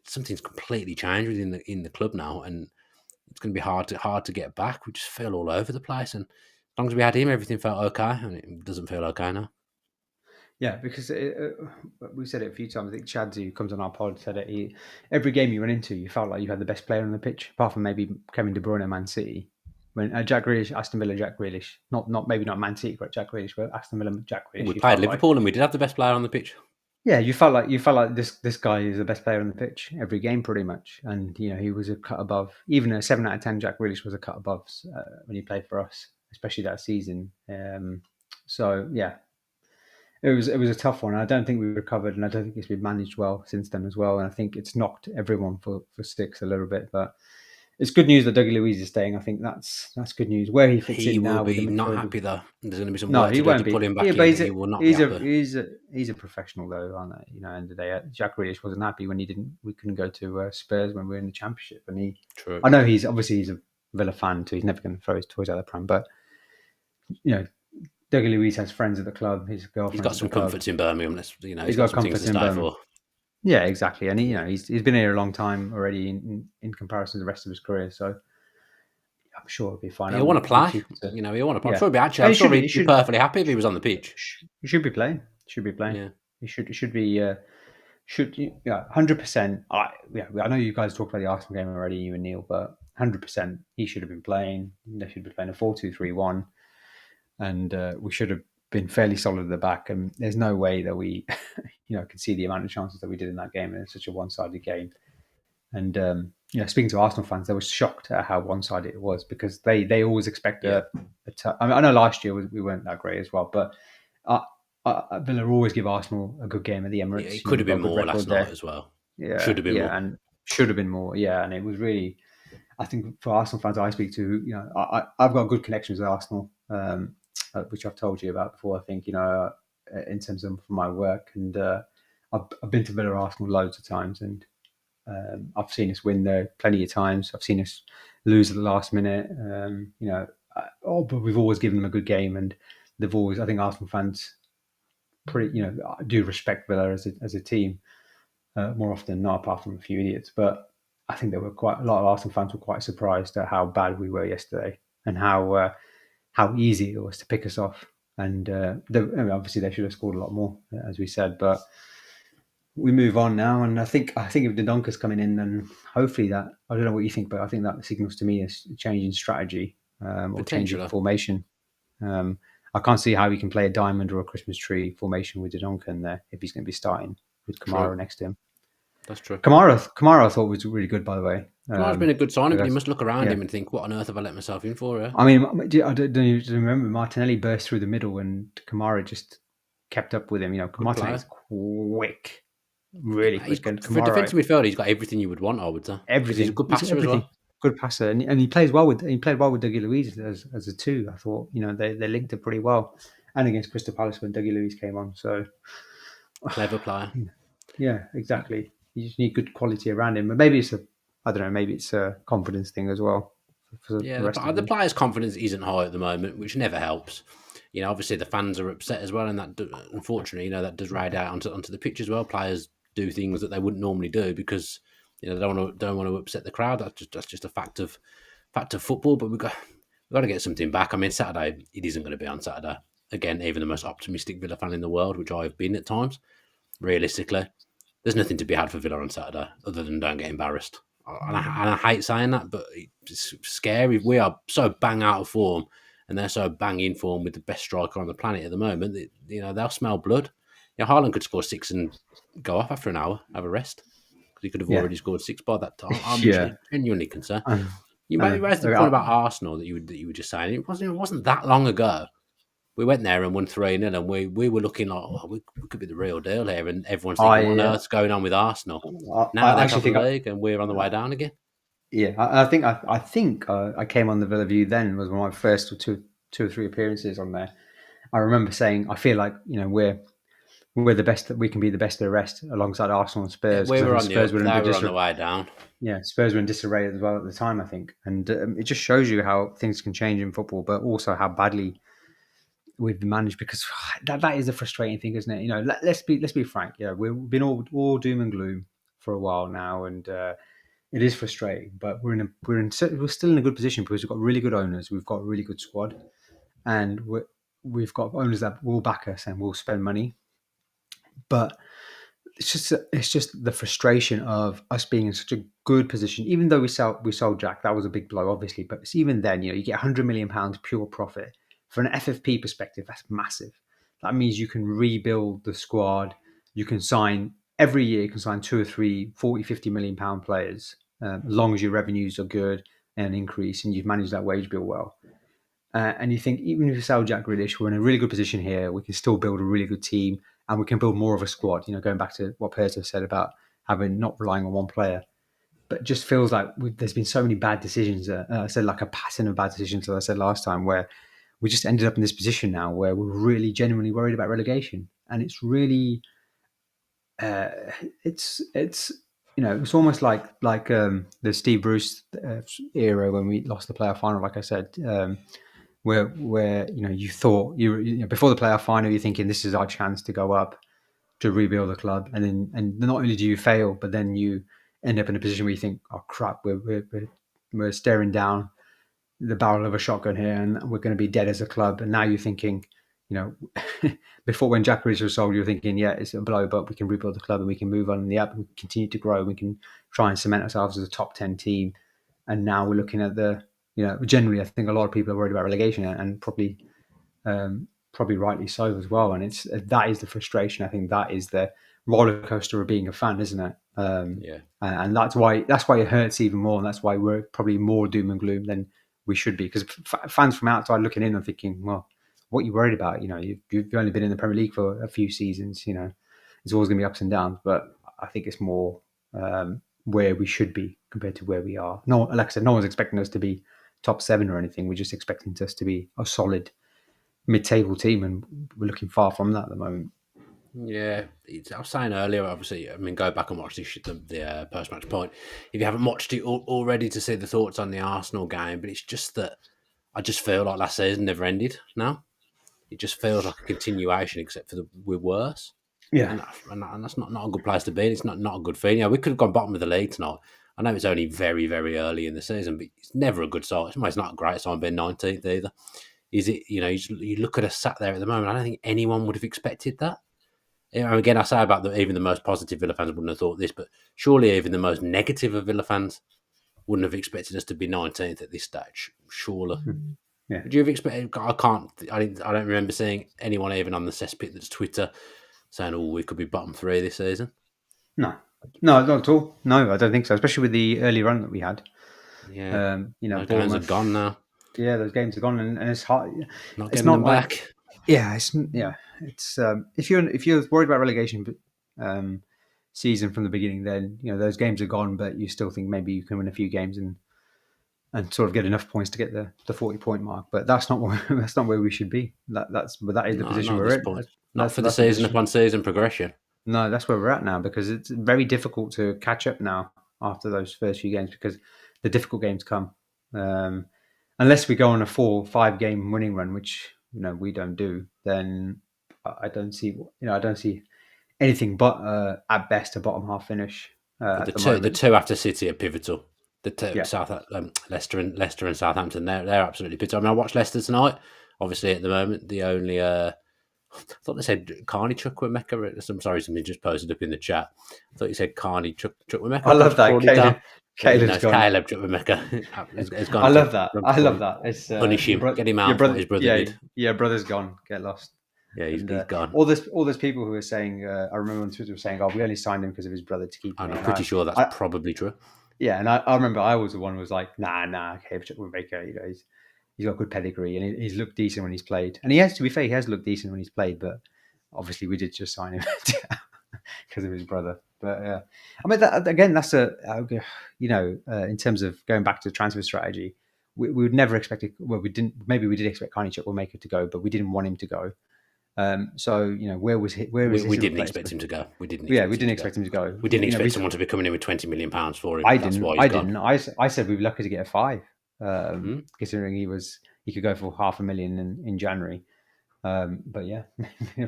something's completely changed within the club now, and it's going to be hard to get back. We just feel all over the place, and as long as we had him, everything felt okay, and it doesn't feel okay now. Yeah, because we said it a few times. I think Chad, who comes on our pod, said it. Every game you went into, you felt like you had the best player on the pitch, apart from maybe Kevin De Bruyne at Man City. When Jack Grealish, Aston Villa, Jack Grealish, not maybe not Man City, but Jack Grealish, but Aston Villa, Jack Grealish. We played Liverpool, and we did have the best player on the pitch. Yeah, you felt like this guy is the best player on the pitch every game, pretty much. And he was a cut above. Even a 7 out of 10, Jack Grealish was a cut above when he played for us, especially that season. So yeah, it was a tough one. I don't think we recovered, and I don't think it's been managed well since then as well. And I think it's knocked everyone for six a little bit. But it's good news that Dougie Luiz is staying. I think that's good news. Where he fits in now, he will be not happy though. There's going to be some no, work he to do won't to be. pull him back Yeah, in. but He will not be happy. he's a professional though, aren't they? End of the day, Jack Grealish wasn't happy when we couldn't go to Spurs when we were in the Championship, and True. I know he's a Villa fan too. He's never going to throw his toys out the pram, but Dougie Luiz has friends at the club. His girlfriend. He's got some comforts in Birmingham. He's got some things to stay for. Yeah, exactly. And he's been here a long time already in comparison to the rest of his career. So I'm sure he'll be fine. He'll want to play. He'll want to play. Yeah. I'm sure he'd be perfectly happy if he was on the pitch. He should be playing. Yeah. He should be. 100%. I know you guys talked about the Arsenal game already, you and Neil, but 100% he should have been playing. They should be playing a 4-2-3-1, and we should have been fairly solid at the back. And there's no way that we, could see the amount of chances that we did in that game, and it's such a one-sided game. And speaking to Arsenal fans, they were shocked at how one-sided it was because they always expect a tough. I know last year we weren't that great as well, but Villa always give Arsenal a good game at the Emirates. Yeah, it could have been more last night as well. Yeah, should have been more. And should have been more. Yeah, and it was really. I think for Arsenal fans I speak to, I've got good connections with Arsenal, which I've told you about before. I think in terms of my work, and I've been to Villa Arsenal loads of times, and I've seen us win there plenty of times. I've seen us lose at the last minute. But we've always given them a good game, and they've always. I think Arsenal fans do respect Villa as a team more often than not, apart from a few idiots. But I think there were quite a lot of Arsenal fans were quite surprised at how bad we were yesterday and how easy it was to pick us off. And obviously they should have scored a lot more, as we said. But we move on now, and I think if Dendonker's coming in, then hopefully that, I don't know what you think, but I think that signals to me a change in strategy or change in formation. I can't see how he can play a diamond or a Christmas tree formation with Dendonker in there if he's going to be starting with Kamara next to him. That's true. Kamara I thought was really good, by the way. Kamara's been a good signing, but you must look around him and think, what on earth have I let myself in for? I mean, I don't even remember Martinelli burst through the middle and Kamara just kept up with him. Martinelli's quick, really quick. And for defensive midfield, he's got everything you would want, I would say. Everything. He's a good passer as well. Good passer, and he plays well with Dougie Luiz as a two. I thought they linked it pretty well, and against Crystal Palace when Dougie Luiz came on. So clever player. Yeah, exactly. You just need good quality around him, but maybe it's a confidence thing as well. The player's confidence isn't high at the moment, which never helps. Obviously the fans are upset as well, and that unfortunately, that does ride out onto the pitch as well. Players do things that they wouldn't normally do because they don't want to upset the crowd. That's just a fact of football. But We've got to get something back. I mean, Saturday, it isn't going to be on Saturday. Again, even the most optimistic Villa fan in the world, which I've been at times, realistically, there's nothing to be had for Villa on Saturday other than don't get embarrassed. And I hate saying that, but it's scary. We are so bang out of form, and they're so bang in form with the best striker on the planet at the moment. That, they'll smell blood. Haaland could score 6 and go off after an hour, have a rest, because he could have Yeah, already scored 6 by that time. I'm yeah. genuinely concerned. I You I know. raised the point about Arsenal that you were just saying. It wasn't that long ago. We went there and won 3-0, and we were looking like, oh, we could be the real deal here. And everyone's thinking, what on I, earth's going on with Arsenal? Now I they're actually top of think, the league, and we're on the way down again. yeah, I think I came on the Villa View then was one of my first two or three appearances on there. I remember saying I feel like we're the best, that we can be the best of the rest alongside Arsenal and Yeah, Spurs, we because I were think on the Spurs up, were in a they bit were on the way down. Spurs were in disarray as well at the time, I think, and it just shows you how things can change in football, but also how badly we've been managed. Because that is a frustrating thing, isn't it? Let's be frank. Yeah, we've been all doom and gloom for a while now, and it is frustrating. But we're still in a good position because we've got really good owners, we've got a really good squad, and we've got owners that will back us and will spend money. But it's just the frustration of us being in such a good position. Even though we sold Jack, that was a big blow, obviously. But it's even then, you get £100 million pure profit. For an FFP perspective, that's massive. That means you can rebuild the squad. You can sign every year. You can sign 2 or 3 £40 to £50 million players, as long as your revenues are good and increase, and you've managed that wage bill well. And you think, even if you sell Jack Grealish, we're in a really good position here. We can still build a really good team, and we can build more of a squad. Going back to what Perez said about having not relying on one player, but it just feels like there's been so many bad decisions. I said like a pattern of bad decisions, as I said last time, where we just ended up in this position now where we're really genuinely worried about relegation, and it's really, uh, it's almost like the Steve Bruce era when we lost the playoff final. Like I said. Where you thought before the playoff final, you're thinking this is our chance to go up, to rebuild the club, and not only do you fail, but then you end up in a position where you think, oh crap, we're staring down the barrel of a shotgun here, and we're going to be dead as a club. And now you're thinking, you know, before, when Jack Grealish was sold, you're thinking, yeah, it's a blow, but we can rebuild the club and we can move on in the up and continue to grow. We can try and cement ourselves as a top 10 team. And now we're looking at generally, I think a lot of people are worried about relegation, and probably rightly so as well. And that is the frustration. I think that is the roller coaster of being a fan, isn't it? Yeah. And that's why it hurts even more, and that's why we're probably more doom and gloom than we should be. Because fans from outside looking in are thinking, well, what are you worried about? You've only been in the Premier League for a few seasons. It's always going to be ups and downs. But I think it's more where we should be compared to where we are. No, like I said, no one's expecting us to be top 7 or anything. We're just expecting us to be a solid mid-table team, and we're looking far from that at the moment. Yeah, I was saying earlier, obviously, I mean, go back and watch the post-match point if you haven't watched it already to see the thoughts on the Arsenal game. But it's just that I just feel like last season never ended now. It just feels like a continuation, except for we're worse. Yeah. And that's not a good place to be. It's not a good feeling. We could have gone bottom of the league tonight. I know it's only very, very early in the season, but it's never a good sign. It's not a great sign being 19th either. Is it? You look at us sat there at the moment. I don't think anyone would have expected that. Again, I say about even the most positive Villa fans wouldn't have thought this, but surely even the most negative of Villa fans wouldn't have expected us to be 19th at this stage. Surely. Yeah. Would you have expected? I don't remember seeing anyone even on the cesspit that's Twitter saying, "Oh, we could be bottom 3 this season." No, not at all. No, I don't think so. Especially with the early run that we had. Yeah, those games are Bournemouth. gone now. Yeah, those games are gone, and it's hard. Not It's getting not them like, back. yeah, it's if you're worried about relegation season from the beginning, then those games are gone. But you still think maybe you can win a few games and sort of get enough points to get the 40-point mark. But that's not that's not where we should be. That is the No, position not at we're this in. point. Not That's for the that's the season position. upon season progression. No, that's where we're at now, because it's very difficult to catch up now after those first few games, because the difficult games come. Um, Unless we go on a 4 or 5 game winning run, which we don't do, then I don't see anything but at best a bottom half finish But at the the moment. two after City are pivotal. Yeah. Leicester and Southampton, they're absolutely pitiful. I mean, I watched Leicester tonight. Obviously, at the moment, the only I thought they said Carney Chukwuemeka. I'm sorry, somebody just posted up in the chat. I thought you said Carney Chukwuemeka. I I love perhaps that. called it down. But no, Caleb's it's gone. Caleb Chukwuemeka. has I gone to love that. I love that. It's punish him, get him your out for what brother. his brother Yeah, did. your brother's gone. Get lost. Yeah, he's And gone. all those people who were saying, I remember on Twitter were saying, "Oh, we only signed him because of his brother to keep him." And I'm And pretty sure that's probably true. Yeah, and I remember I was the one who was like, "Nah, Caleb Chukwuemeka, you know, he's got good pedigree and he's looked decent when he's played." And he has, to be fair, he has looked decent when he's played, but obviously we did just sign him because of his brother. But yeah, I mean, that's in terms of going back to transfer strategy, we would never expect it. Well, we didn't. Maybe we did expect Carney Chukwuemeka to go, but we didn't want him to go. So where was his we didn't expect him to go. We didn't expect him to go. We didn't expect someone to be coming in with £20 million for him. I That's didn't. why he's gone. I said we were lucky to get a 5, considering he could go for $500,000 in January. But yeah,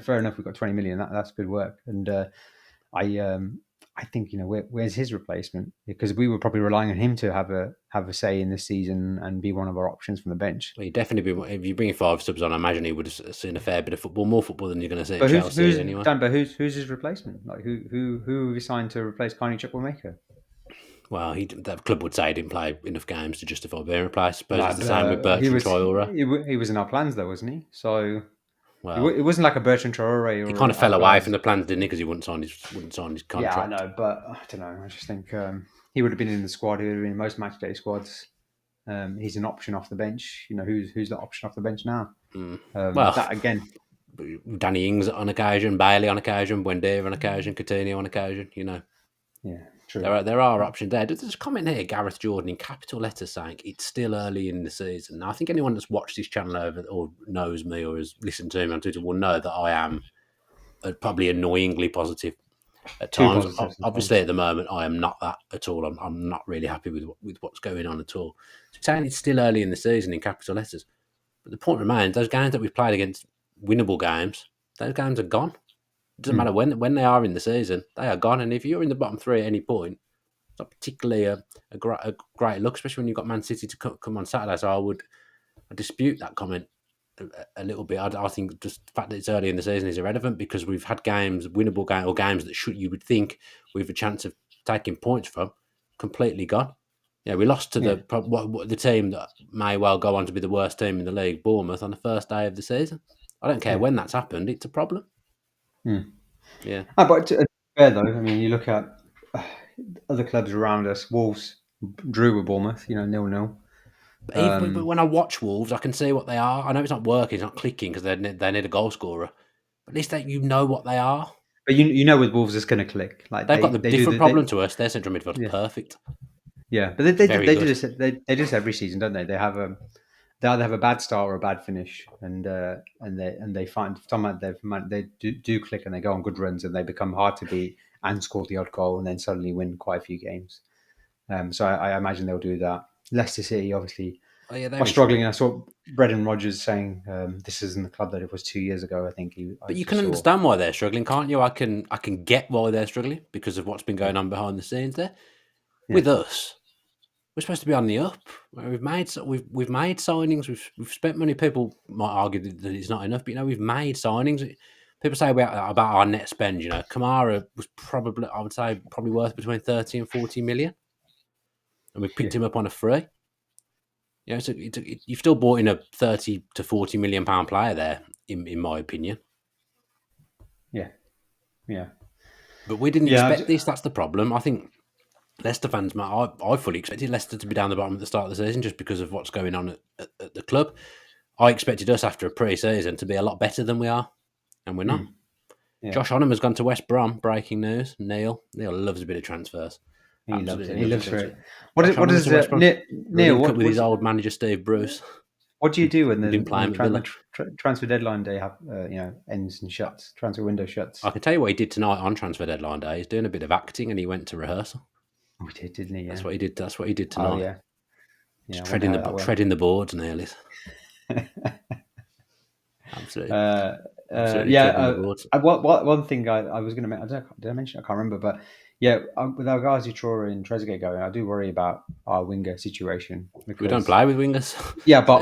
fair enough. We've got 20 million. That's good work. And I think, where's his replacement? Because we were probably relying on him to have a say in this season and be one of our options from the bench. Well, if you bring 5 subs on, I imagine he would have seen a fair bit of football, more football than you're going to see at Chelsea anyway. Dan, but who's his replacement? Like who have we signed to replace Carney Chukwuemeka? Well, the club would say he didn't play enough games to justify being replaced. I suppose it's the same with Bertrand Traore. He was in our plans though, wasn't he? So well, it wasn't like a Bertrand Traore. He kind of fell away from the plans, didn't he? Because he wouldn't sign his contract. Yeah, I know, but I don't know. I just think he would have been in the squad. He would have been in most match day squads. He's an option off the bench. Who's the option off the bench now? That again. Danny Ings on occasion, Bailey on occasion, Buendia on occasion, Coutinho on occasion. Yeah, true. There are options there. There's a comment here, Gareth Jordan, in capital letters saying it's still early in the season. Now, I think anyone that's watched this channel or knows me or has listened to me on Twitter will know that I am probably annoyingly positive at times. Obviously, at the moment, I am not that at all. I'm not really happy with what's going on at all. So saying it's still early in the season in capital letters. But the point remains, those games that we've played against, winnable games, those games are gone. It doesn't matter when they are in the season, they are gone. And if you're in the bottom 3 at any point, it's not particularly a great look, especially when you've got Man City to come on Saturday. So I dispute that comment a little bit. I think just the fact that it's early in the season is irrelevant because we've had games, winnable games, or games that you would think we have a chance of taking points from, completely gone. Yeah, we lost to the team that may well go on to be the worst team in the league, Bournemouth, on the first day of the season. I don't care when that's happened; it's a problem. Yeah. But to be fair though, I mean, you look at other clubs around us. Wolves drew with Bournemouth, 0-0. But when I watch Wolves, I can see what they are. I know it's not working, it's not clicking because they need a goal scorer. But at least you know what they are. But with Wolves, it's going to click. Like they've got the different problem to us. Their central midfield is perfect. Yeah, but they do this every season, don't they? They either have a bad start or a bad finish, and they find they do click and they go on good runs and they become hard to beat and score the odd goal and then suddenly win quite a few games. So I imagine they'll do that. Leicester City obviously are struggling. I saw Brendan Rodgers saying this isn't the club that it was 2 years ago. I think But you can understand why they're struggling, can't you? I can get why they're struggling because of what's been going on behind the scenes there. Yeah. With us, we're supposed to be on the up. We've made signings. We've spent money. People might argue that it's not enough, but we've made signings. People say about our net spend. Kamara was probably worth between 30 and 40 million, and we picked him up on a free. So you've still bought in a 30 to 40 million pound player there, in my opinion. Yeah. But we didn't expect this. That's the problem. I think Leicester fans, I fully expected Leicester to be down the bottom at the start of the season just because of what's going on at the club. I expected us after a pre-season to be a lot better than we are, and we're not. Yeah. Josh Onham has gone to West Brom. Breaking news. Neil loves a bit of transfers. He loves it. What is Neil? What with his old manager Steve Bruce? What do you do when the transfer deadline day ends and shuts? Transfer window shuts. I can tell you what he did tonight on transfer deadline day. He's doing a bit of acting, and he went to rehearsal. Oh, he did, didn't he? Yeah. That's what he did. That's what he did tonight. Oh, yeah. Treading the boards, Neil is. Absolutely. One thing I was going to mention, did I mention? I can't remember, but Yeah, with our guys Traore and Trezeguet going, I do worry about our winger situation We don't because play with wingers. yeah, but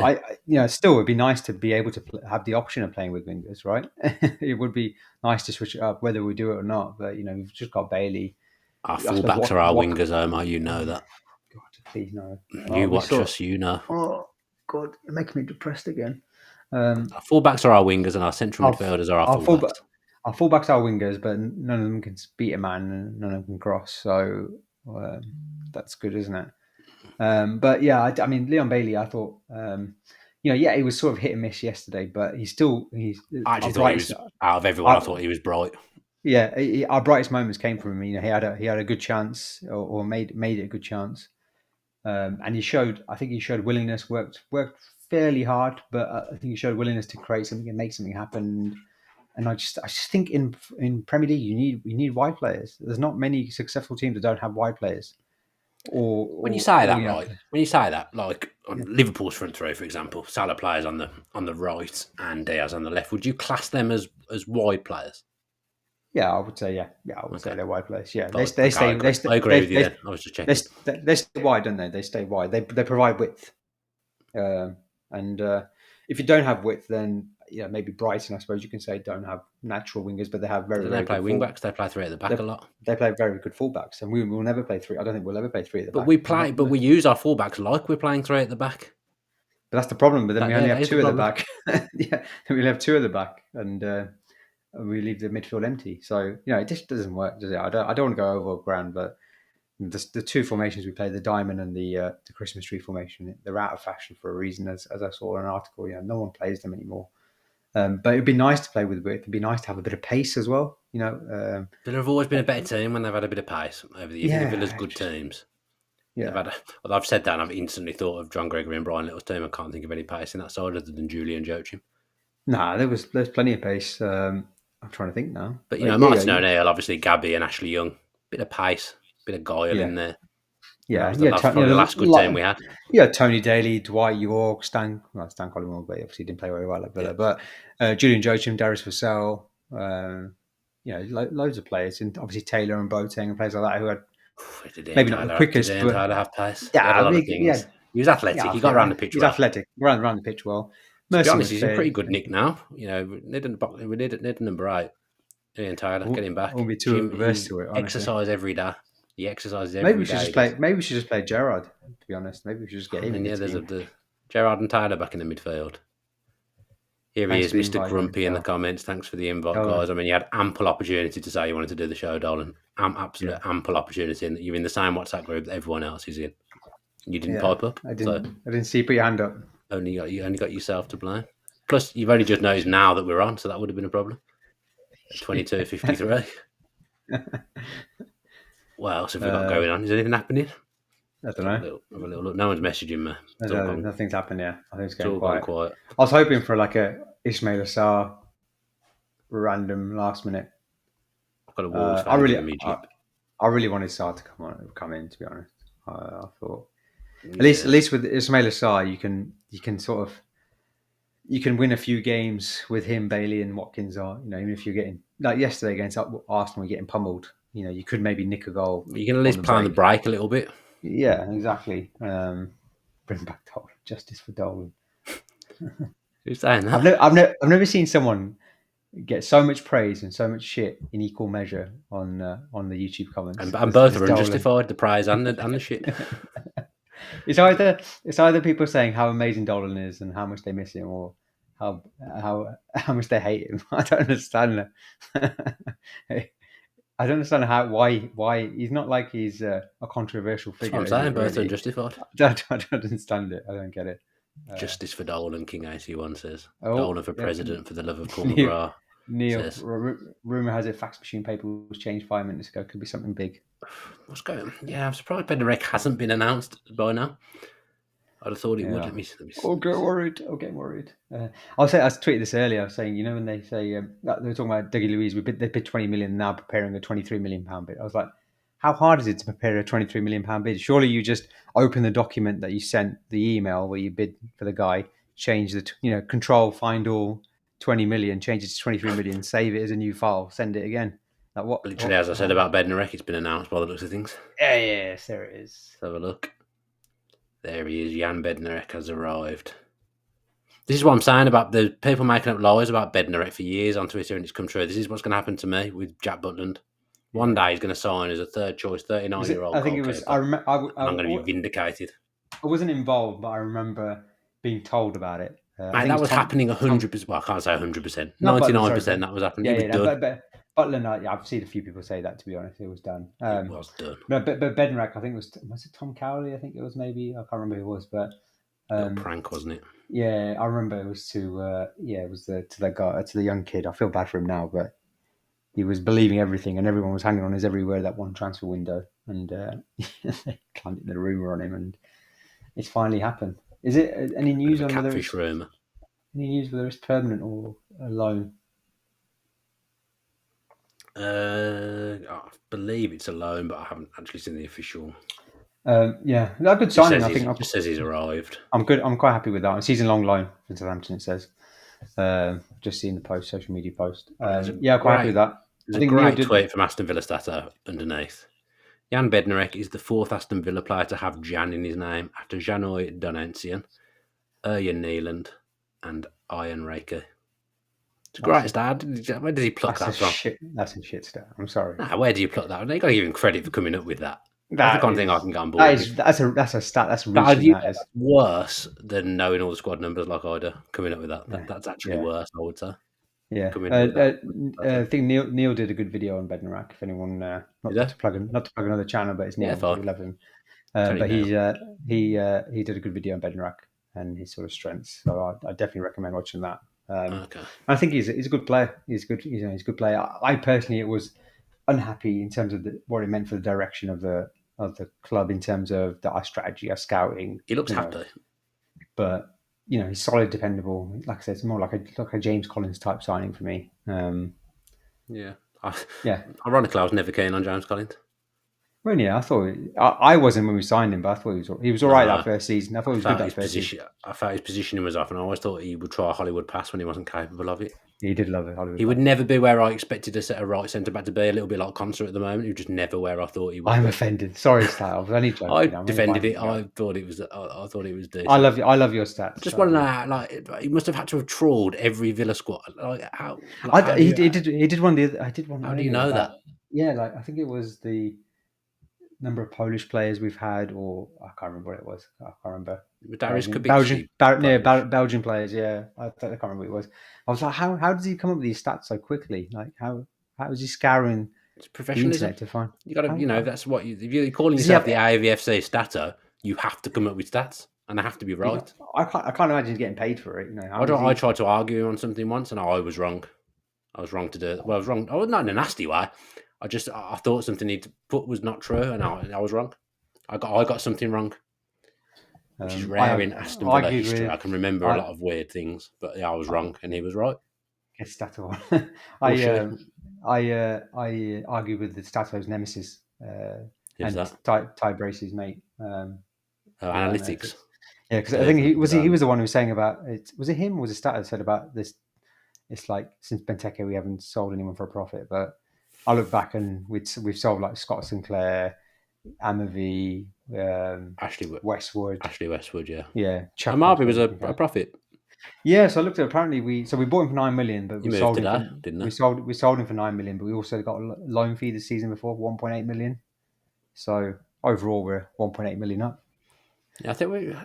So, still, it'd be nice to be able to have the option of playing with wingers, right? It would be nice to switch it up, whether we do it or not. But we've just got Bailey. our I suppose fullbacks are our what wingers, Omar. You oh know my that. God, please no. You We watch saw. us, you know. Oh God, you're making me depressed again. Our fullbacks are our wingers, and our central Our midfielders are our our fullback, fullbacks. our fullbacks are wingers, but none of them can beat a man, and none of them can cross. So um, that's good, isn't it? But yeah, I mean, Leon Bailey, I thought, yeah, he was sort of hit and miss yesterday, but he's I our actually thought he brightest. was out of everyone. I Our, thought he was bright. yeah, our brightest moments came from him. He had a good chance, or made it a good chance, and he showed. I think he showed willingness. Worked fairly hard, but I think he showed willingness to create something and make something happen. And I just think in Premier League you need wide players. There's not many successful teams that don't have wide players, or When you or, say or that, right? When you say that, like on Liverpool's front three, for example, Salah players on the right and Diaz on the left. Would you class them as wide players? yeah, I would say I would say Okay, they're wide players. Yeah, they fine. they Okay, stay they stay I agree they with you they then. I was just they, checking. they stay wide, don't they? They stay wide. They provide width, and if you don't have width, then maybe Brighton, I suppose you can say, don't have natural wingers, but they have But very then they very play good wing backs. They play three at the back they a lot. they play very good fullbacks, and we will never play three. I don't think we'll ever play three at the back. But we use our fullbacks like we're playing three at the back. But that's the problem. But then we only That have is the two at the problem. back. Yeah, we'll have two at the back, and we leave the midfield empty. So it just doesn't work, does it? I don't want to go over ground, but the two formations we play, the diamond and the Christmas tree formation, they're out of fashion for a reason. As I saw in an article, no one plays them anymore. But it'd be nice to play with width. It'd be nice to have a bit of pace as well. Villa have always been a better team when they've had a bit of pace over the years. Even Villa's Yeah, good teams. They've yeah. had. Well, I've said that, and I've instantly thought of John Gregory and Brian Little's team. I can't think of any pace in that side other than Julian Joachim. Nah, there's plenty of pace. I'm trying to think now. But Yeah, Martin O'Neill, obviously Gabby and Ashley Young, bit of pace, bit of guile yeah, in there. That yeah, was yeah. probably the last good team we had. Yeah, Tony Daly, Dwight York, Stan Collymore, but obviously didn't play very well at Villa. Yeah. But Julian Joachim, Darius Vassell, loads of players, and obviously Taylor and Boateng and players like that who had maybe not the quickest, Did but Tyler have pace? He had a yeah, lot of yeah, things. He was athletic. yeah, He got around the pitch he's well. athletic, around the pitch well. To be Mercy honest, was he's in fair. pretty good nick now. We need number 8. Ian Tyler, get him back. Won't be too Jim, averse he to it, honestly. exercise every day. He exercises Maybe every we should day. just play. Maybe we should just play Gerrard. To be honest, maybe we should just get I him mean, in the yeah, there's team. the Gerard and Tyler back in the midfield. Here he Thanks is, for the Mr. invite, Grumpy in the Phil. comments. Thanks for the invite, Oh, guys. I mean, you had ample opportunity to say you wanted to do the show, Dolan. Absolute yeah, ample opportunity. And you're in the same WhatsApp group that everyone else is in. You didn't yeah. pipe up, I so didn't see you put your hand up. you only got yourself to blame. Plus, you've only just noticed now that we're on, so that would have been a problem. At 22:53. What else have we got going on? Is anything happening? I don't know. Have a little look. No one's messaging me. Nothing's happened yet. I think it's It's going all gone quiet. quiet. I was hoping for like a Ismail Assar random last minute. I've got a Wolves I fan really, giving me I, jip. I really wanted Assar to come in. To be honest, I thought Yeah. at least with Ismail Assar, you can sort of win a few games with him, Bailey, and Watkins. Even if you're getting like yesterday against Arsenal, getting pummeled. You could maybe nick a goal. You can at least play on the break a little bit. Yeah, exactly. Bring back Dolan. Justice for Dolan. Who's saying that? I've never seen someone get so much praise and so much shit in equal measure on the YouTube comments. And both are unjustified, the praise and the shit. It's either people saying how amazing Dolan is and how much they miss him, or how much they hate him. I don't understand that. I don't understand why he's not like he's a controversial figure. That's what I'm saying, both really. unjustified. I don't understand it. I don't get it. Justice for Dolan, King 81 says. Oh, Dolan for president for the love of Paul McGrath. Neil, says. Rumour has it fax machine paper was changed 5 minutes ago. Could be something big. What's going on? Yeah, I'm surprised Bednarek hasn't been announced by now. I'd have thought it would. Let me I'll get worried. I tweeted this earlier. I was saying, when they say they were talking about Dougie Luiz, they bid 20 million, now preparing a 23 million pound bid. I was like, how hard is it to prepare a 23 million pound bid? Surely you just open the document that you sent, the email where you bid for the guy, change the control, find all 20 million, change it to 23 million, save it as a new file, send it again. Like what? Literally, as I said about Bednarek, it's been announced by the looks of things. Yeah, yes, there it is. Let's have a look. There he is. Jan Bednarek has arrived. This is what I'm saying about the people making up lies about Bednarek for years on Twitter, and it's come true. This is what's going to happen to me with Jack Butland. One day he's going to sign as a third choice 39-year-old I think goalkeeper. it was. I remember. And I'm going to be vindicated. I wasn't involved, but I remember being told about it. Mate, that was happening 100%. Well, I can't say 100%. 99% that was happening. Yeah, but Butland, I've seen a few people say that. To be honest, it was done. It was done. But Bednarek, I think was it Tom Cowley? I think it was maybe. I can't remember who it was, but prank, wasn't it? Yeah, I remember it was to that guy, to the young kid. I feel bad for him now, but he was believing everything, and everyone was hanging on his every word that one transfer window, and they planted the rumor on him, and it's finally happened. Is it any news on whether it's rumor? Any news whether it's permanent or a loan? I believe it's a loan, but I haven't actually seen the official. Yeah, a good signing. I think it just says he's arrived. I'm good. I'm quite happy with that. A season-long loan for Southampton. It says. Just seeing the post, social media post. Yeah, quite happy with that. There's a great tweet from Aston Villa Stato underneath. Jan Bednarek is the fourth Aston Villa player to have Jan in his name after Janoy Donensian, Erjan Neeland, and Ian Raker. It's a great stat. Where did he pluck that from? That's a shit stat. I'm sorry. Nah, where do you pluck that? You got to give him credit for coming up with that. That's the kind of thing I can get on board with. That's a stat. That's worse than knowing all the squad numbers like I do. Coming up with that. That's actually worse, I would say. Yeah. I think Neil did a good video on Bednarek. If anyone not to plug another channel, but it's Neil. We love him. But he did a good video on Bednarek and his sort of strengths. So I definitely recommend watching that. I think he's a good player. He's good. He's a good player. I personally was unhappy in terms of what it meant for the direction of the club in terms of our strategy, our scouting. He looks happy, but he's solid, dependable. Like I said, it's more like a James Collins type signing for me. Ironically, I was never keen on James Collins. Well, yeah, I thought I wasn't when we signed him, but I thought he was all right that first season. I thought he was good that first season. I felt his positioning was off, and I always thought he would try a Hollywood pass when he wasn't capable of it. He did love it. Hollywood he would never be where I expected a set of right centre back to be. A little bit like Concert at the moment. He was just never where I thought he was. I'm offended. Sorry, Stat. I was only joking. I defended it. I thought it was decent. I love your stats. I just want to know how, he must have had to have trawled every Villa squad. He did one. How do you know that? Yeah, I think it was the number of Polish players we've had, or I can't remember what it was. I can't remember. Darius could be Belgian players. Yeah, I can't remember what it was. I was like, how does he come up with these stats so quickly? Like, how is he scouring the internet to find? You got to, that's what if you're calling yourself the AVFC statter, you have to come up with stats, and they have to be right. I can't imagine he's getting paid for it. I tried to argue on something once, and I was wrong. I was wrong to do it. Well, I was wrong. I was not in a nasty way. I thought something he'd put was not true, and I was wrong. I got something wrong, which is rare in Aston Villa history. I can remember a lot of weird things, but yeah, I was wrong, and he was right. It's Stato. I argue with the Stato's nemesis, and Ty Brace's mate. Analytics. Yeah, because I think he was the one who was saying about it. Was it him? Or was it Stato said about this? It's like since Benteke we haven't sold anyone for a profit, but I look back and we've sold like Scott Sinclair, Amavi, Ashley Westwood, yeah. Amavi was a profit. Yeah, so I looked at apparently we bought him for 9 million, but we sold him. Didn't we sold him for 9 million, but we also got a loan fee the season before 1.8 million. So overall, we're 1.8 million up. Yeah, I think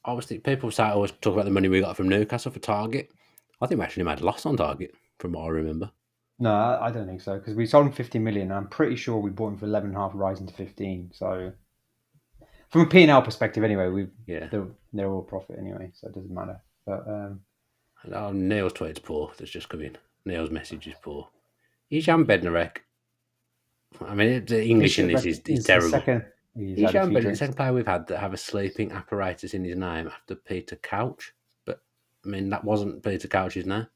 obviously people always talk about the money we got from Newcastle for Target. I think we actually made a loss on Target, from what I remember. No, I don't think so, because we sold him 50 million. I'm pretty sure we bought him for 11.5, rising to 15. So, from a P&L perspective, anyway, they're all profit anyway, so it doesn't matter. But Neil's tweet's poor. That's just come in. Neil's message is poor. Is Jan Bednarek? I mean, the English in this is terrible. Is Jan Bednarek the second player we've had that have a sleeping apparatus in his name after Peter Couch? But I mean, that wasn't Peter Couch's name.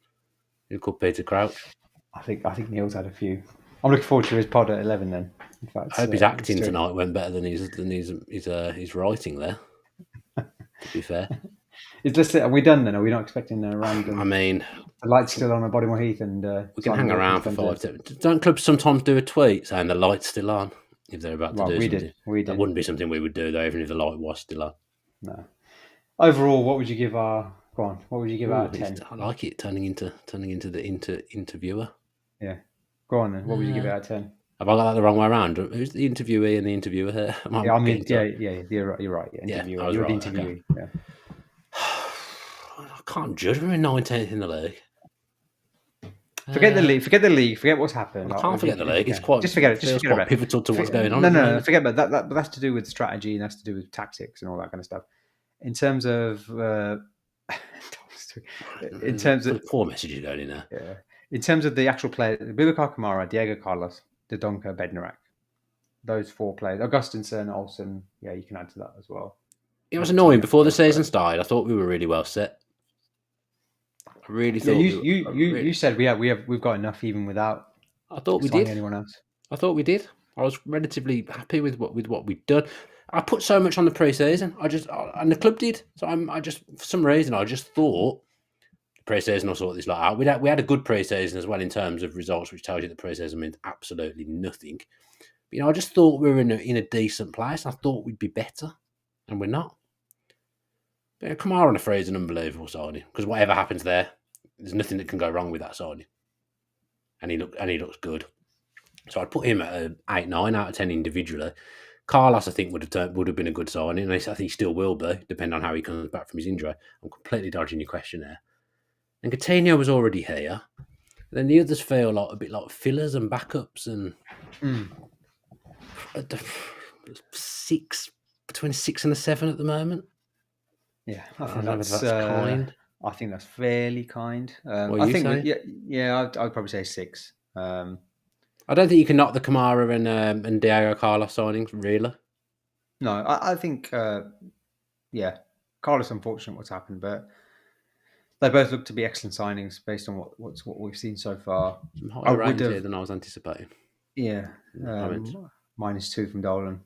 He was called Peter Crouch. I think Neil's had a few. I'm looking forward to his pod at 11 then. In fact, I hope his acting tonight went better than his writing there. To be fair. Are we done then? Are we not expecting a random? I mean, The light's still on at Bodymore Heath, and we can Simon hang Walker's around for done to. 5 minutes. Don't clubs sometimes do a tweet saying the light's still on if they're about to Well, do we did. something? We That did. wouldn't be something we would do though, even if the light was still on. No. Overall, what would you give our? Go on. What would you give Ooh, out of 10? I like it turning into the interviewer. Yeah. Go on then. What would you give it out of 10? Have I got that the wrong way around? Who's the interviewee and the interviewer here? Yeah, I mean, yeah. You're right. Yeah, Yeah, interviewer. I was You're the right. interviewee. Okay. Yeah. I can't judge. We're in 19th in the league. Forget the league. Forget the league. Forget what's happened. I can't forget the league. It's quite. Just forget it. Just Feels forget quite about pivotal to what's going on. No. Forget about that. But that's to do with strategy and that's to do with tactics and all that kind of stuff. In terms of, poor messages going in there. Yeah. In terms of the actual players, Boubacar Kamara, Diego Carlos, Dodonka, Bednarek, those 4 players, Augustinson, Olsen. Yeah, you can add to that as well. It was annoying before the season started. I thought we were really well set. I really thought. You said we've got enough even without. I thought we did. Anyone else? I thought we did. I was relatively happy with what we'd done. I put so much on the pre-season. And the club did. So for some reason I just thought pre-season will sort this lot out. We had a good pre-season as well in terms of results, which tells you the pre-season means absolutely nothing. But, I just thought we were in a decent place. I thought we'd be better, and we're not. But Kamara on a phrase an unbelievable signing because whatever happens there's nothing that can go wrong with that signing. And he looks good. So I'd put him at an 8-9 out of 10 individually. Carlos, I think, would have been a good signing, and I think he still will be, depending on how he comes back from his injury. I'm completely dodging your question there. And Coutinho was already here. Then the others feel a bit like fillers and backups, and between 6 and a 7 at the moment. Yeah, I think that's kind. I think that's fairly kind. What you say? I'd probably say 6. I don't think you can knock the Kamara and Diego Carlos signings, really. No, I think, Carlos, unfortunate what's happened, but they both look to be excellent signings based on what we've seen so far. Some higher ratings here than I was anticipating. Yeah, -2 from Dolan.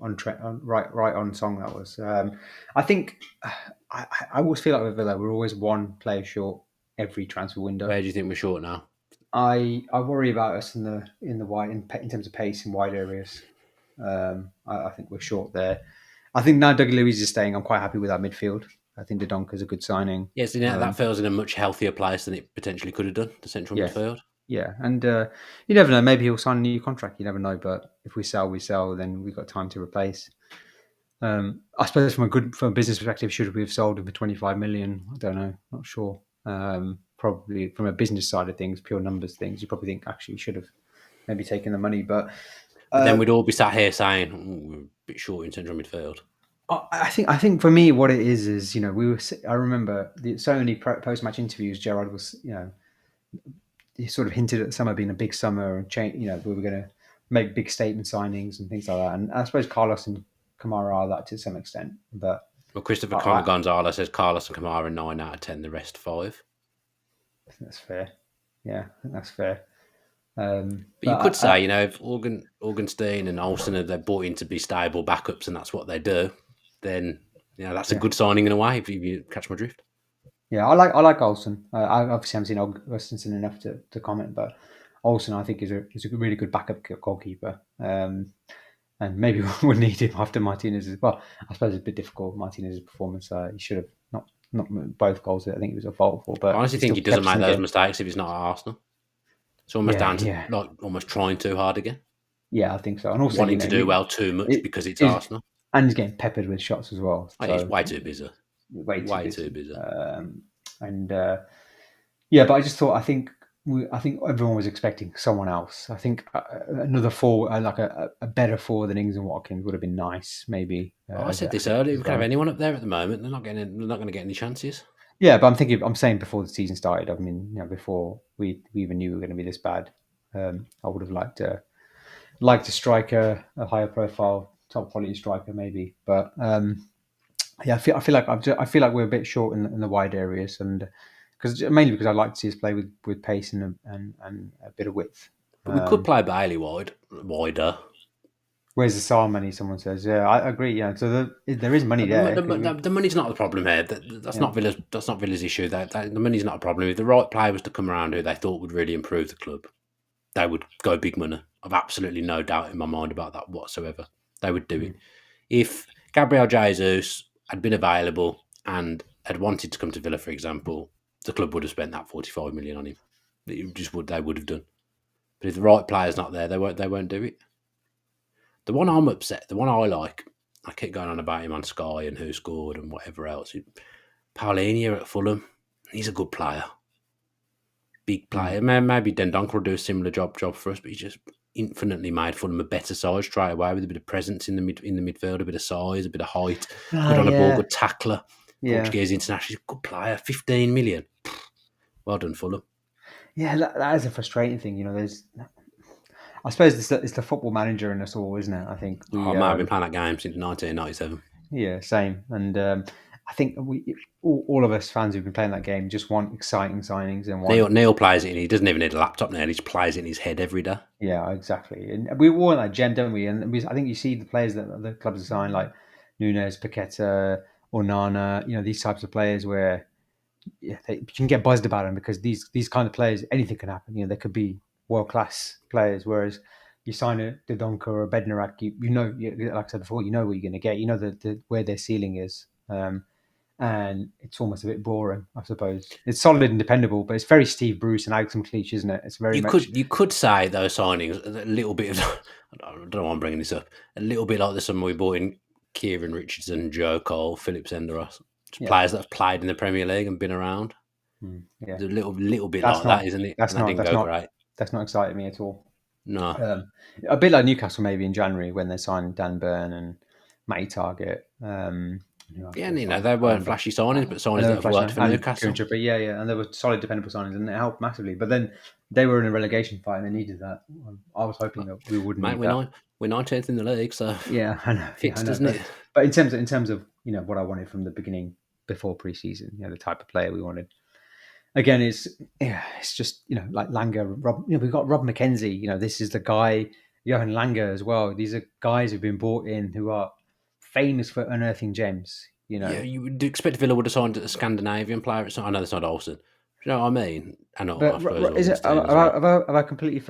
Right on song that was. I think I always feel like with Villa we're always one player short every transfer window. Where do you think we're short now? I worry about us in the wide in terms of pace in wide areas. I think we're short there. I think now Doug Luiz is staying. I'm quite happy with our midfield. I think Dodonka's a good signing. Yes, that feels in a much healthier place than it potentially could have done. The central midfield. Yeah, and you never know. Maybe he'll sign a new contract. You never know. But if we sell, we sell. Then we've got time to replace. I suppose from a business perspective, should we have sold him for 25 million? I don't know. Not sure. Probably from a business side of things, pure numbers things, you probably think actually we should have maybe taken the money. But then we'd all be sat here saying we're a bit short in central midfield. I think for me, what it is I remember so many post-match interviews. Gerrard was he sort of hinted at summer being a big summer and change. We were going to make big statement signings and things like that. And I suppose Carlos and Kamara are that to some extent. But Christopher Gonzalez says Carlos and Kamara 9 out of 10, the rest 5. I think that's fair. Yeah, I think that's fair. But you could say, if Augenstein and Olsen they're bought in to be stable backups and that's what they do, then that's a good signing in a way. If you catch my drift. Yeah, I like Olsen. I obviously haven't seen Augustinson enough to comment, but Olsen I think is a really good backup goalkeeper. And maybe we'll need him after Martinez as well. I suppose it's a bit difficult. Martinez's performance, he should have not both goals. I think it was a fault for. But I honestly think he doesn't make those mistakes if he's not at Arsenal. It's almost down to almost trying too hard again. Yeah, I think so. And also wanting to do well too much because it's Arsenal. And he's getting peppered with shots as well. So he's way too busy. Way too busy. But I just thought I think everyone was expecting someone else. I think another forward, like a better forward than Ings and Watkins would have been nice. Maybe. I said this earlier. We could have anyone up there at the moment. They're not going to get any chances. Yeah, but I'm saying before the season started. I mean, before we even knew we were going to be this bad, I would have liked a striker, a higher profile, top quality striker, maybe. But I feel like we're a bit short in the wide areas, and mainly because I like to see us play with pace and a bit of width. But we could play Bailey wider. Where's the SAR money? Someone says. Yeah, I agree. Yeah, so there is money there because The money's not the problem here. That's yeah. not Villa's. That's not Villa's issue. The money's not a problem. If the right player was to come around who they thought would really improve the club, they would go big money. I've absolutely no doubt in my mind about that whatsoever. They would do it. Mm. If Gabriel Jesus had been available and had wanted to come to Villa, for example, the club would have spent that 45 million on him. They would have done. But if the right player's not there, they won't do it. The one I'm upset, the one I like, I keep going on about him on Sky and who scored and whatever else. Paulinho at Fulham, he's a good player, big Mm. player. Maybe Dendoncker will do a similar job for us, but he just infinitely made Fulham a better side straight away with a bit of presence in the midfield, a bit of size, a bit of height, Ah, good on the ball, yeah, good tackler. yeah, Portuguese international, good player, 15 million. Well done, Fulham. yeah. That is a frustrating thing. There's. I suppose it's the football manager in us all, isn't it? I think Oh, we. man, I've been playing that game since 1997. Yeah, same. And I think all of us fans who've been playing that game just want exciting signings and want. Neil plays it, and he doesn't even need a laptop now. He just plays it in his head every day. Yeah, exactly. And we want that gen, don't we? And I think you see the players that the clubs are signed, like Nunes, Paqueta, Onana, these types of players where you can get buzzed about them because these kind of players, anything can happen. They could be world class players. Whereas you sign a Dodonka or a Bednarek, like I said before, you know what you're going to get. You know where their ceiling is. And it's almost a bit boring, I suppose. It's solid and dependable, but it's very Steve Bruce and Alex McLeish, isn't it? It's very You much, could say those signings a little bit of I don't know why I'm bringing this up. A little bit like the summer we bought in Kieran Richardson, Joe Cole, Philip Senderos. Just yeah, players that have played in the Premier League and been around. yeah. It's a little bit That's like that, not, isn't it? that's And that not, didn't that's go not, great. that's not exciting me at all. No. Um, a bit like Newcastle maybe in January when they signed Dan Burn and Matty Target. Who else Yeah, did and they sign? they I can't weren't remember. flashy signings, but And signings they that were have flashing worked out. for And Newcastle. Kieran Trippier, yeah, and they were solid, dependable signings, and it helped massively. But then they were in a relegation fight, and they needed that. I was hoping that we wouldn't Mate, need that. we're 19th in the league, so Yeah, I know. Yeah, I fits, know. doesn't it? But in terms of what I wanted from the beginning before preseason, the type of player we wanted. Again, it's just like Langer, Rob. We've got Rob McKenzie. This is the guy. Johan Langer as well. These are guys who've been brought in who are famous for unearthing gems. Yeah, you would expect Villa would have signed a Scandinavian player. I know that's not Olsen. Do you know what I mean? I know, I But suppose is it? Ornstein as well. Have I completely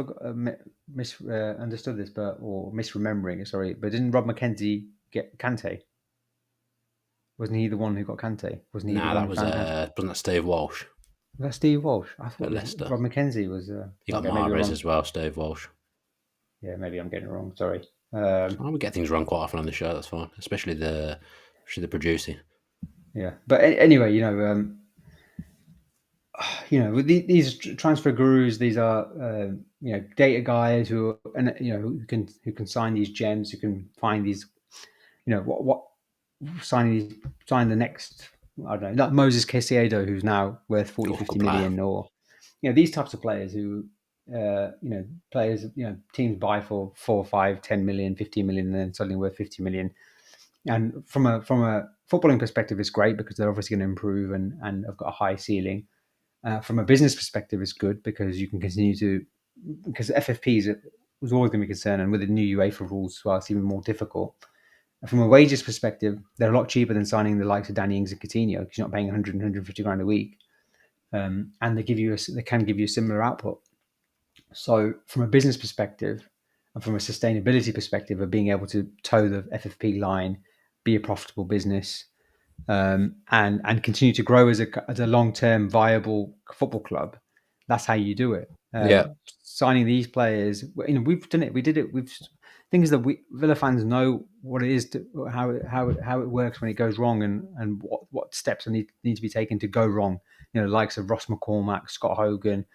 misunderstood this? Or misremembering? Sorry, but didn't Rob McKenzie get Kante? Wasn't he the one who got Kante? Wasn't he the Nah, one that who was found Kante? wasn't that Steve Walsh Was that Steve Walsh? I thought at it was Leicester. Rob McKenzie was. You got Okay, maybe I'm Mahrez wrong. as well, Steve Walsh. Yeah, maybe I'm getting it wrong. Sorry. Oh, we get things wrong quite often on the show. That's fine, especially the producing. Yeah, but anyway, with these transfer gurus, these are data guys who can sign these gems, who can find these, what sign the next. I don't know, like Moses Caicedo, who's now worth 40, Oh, 50 good player. million, or these types of players who players teams buy for 4, 5, 10 million, 15 million, and then suddenly worth 50 million. And from a footballing perspective, it's great because they're obviously going to improve and have got a high ceiling. From a business perspective, it's good because you can continue to, because FFPs was always going to be a concern, and with the new UEFA rules as well, it's even more difficult. And from a wages perspective, they're a lot cheaper than signing the likes of Danny Ings and Coutinho because you're not paying 100, 150 grand a week, and they can give you a similar output. So from a business perspective and from a sustainability perspective of being able to toe the FFP line, be a profitable business, and continue to grow as a long term viable football club. That's how you do it. Yeah, Signing these players, we've done it. We did it. We've things that we Villa fans know what it is to how it works when it goes wrong, and what steps need to be taken to go wrong. Likes of Ross McCormack, Scott Hogan,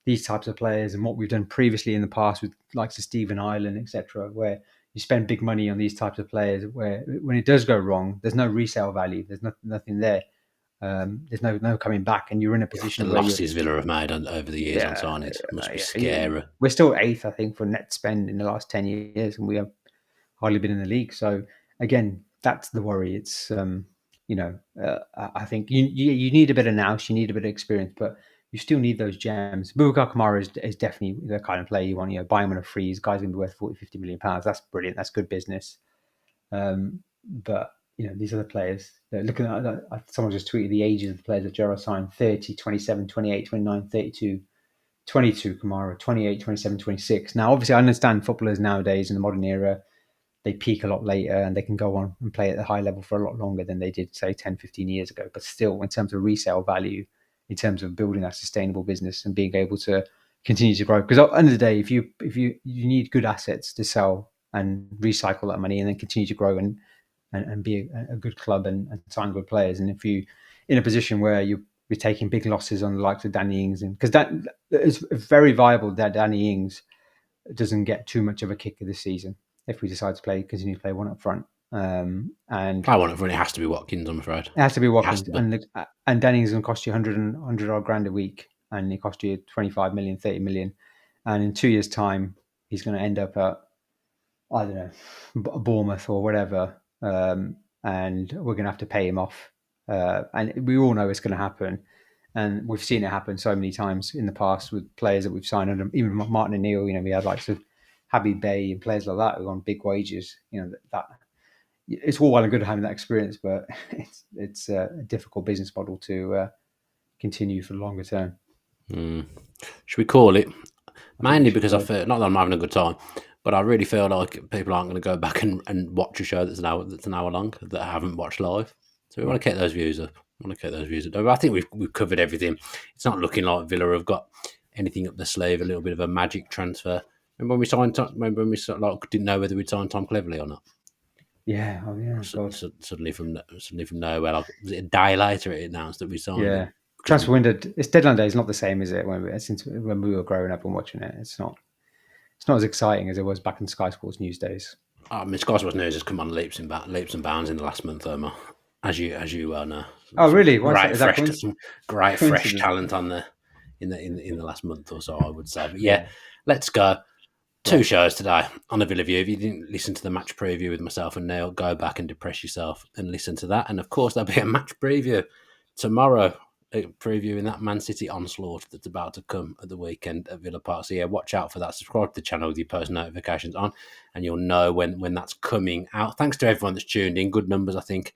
these types of players, and what we've done previously in the past with likes of Stephen Ireland, etc., where you spend big money on these types of players, where when it does go wrong, there's no resale value, there's nothing there, there's no coming back, and you're in a the position where you're losses Villa have made over the years on yeah, signings must be yeah. scary. We're still eighth, I think, for net spend in the last 10 years, and we have hardly been in the league. So again, that's the worry. It's I think you need a bit of nous, you need a bit of experience, but you still need those gems. Boubacar Kamara is definitely the kind of player you want. Buy him on a freeze. Guy's going to be worth 40, 50 million pounds. That's brilliant. That's good business. But these other players, looking at, someone just tweeted the ages of the players that Gerrard signed: 30, 27, 28, 29, 32, 22 Kamara, 28, 27, 26. Now, obviously, I understand footballers nowadays in the modern era, they peak a lot later and they can go on and play at the high level for a lot longer than they did, say, 10, 15 years ago. But still, in terms of resale value, in terms of building that sustainable business and being able to continue to grow. Because at the end of the day, if you need good assets to sell and recycle that money and then continue to grow and be a good club and sign good players. And if you in a position where you're taking big losses on the likes of Danny Ings, and because that is very viable that Danny Ings doesn't get too much of a kick this season if we decide to continue to play one up front. And I want it for it has to be Watkins, I'm afraid. It has to be Watkins, to be. and Danny Ings is going to cost you 100 odd grand a week, and it cost you 25 million, 30 million, and in 2 years' time he's going to end up at, I don't know, Bournemouth or whatever, and we're going to have to pay him off. And we all know it's going to happen. And we've seen it happen so many times in the past with players that we've signed under, even Martin O'Neill. We had like Habib Bey and players like that who are on big wages. That it's all well and good having that experience, but it's a difficult business model to continue for the longer term. Should we call it? Mainly because I feel, not that I'm having a good time, but I really feel like people aren't going to go back and watch a show that's an hour long that I haven't watched live. So we want to keep those views up. I think we've covered everything. It's not looking like Villa have got anything up their sleeve. A little bit of a magic transfer. Remember when we signed? Remember when we didn't know whether we'd signed Tom Cleverley or not? Yeah. Oh yeah. Suddenly from nowhere, like, was it a day later it announced that we signed? Yeah. Transfer window. It's deadline day is not the same, is it? When we were growing up and watching it, it's not as exciting as it was back in Sky Sports News days. I mean, Sky Sports News has come on leaps and bounds in the last month, Omar, as you well know. Oh, really? Some great fresh talent on there in the last month or so, I would say. But yeah, let's go. Two shows today on the Villa View. If you didn't listen to the match preview with myself and Neil, go back and depress yourself and listen to that. And of course, there'll be a match preview tomorrow, previewing that Man City onslaught that's about to come at the weekend at Villa Park. So yeah, watch out for that. Subscribe to the channel with your post notifications on, and you'll know when that's coming out. Thanks to everyone that's tuned in. Good numbers, I think,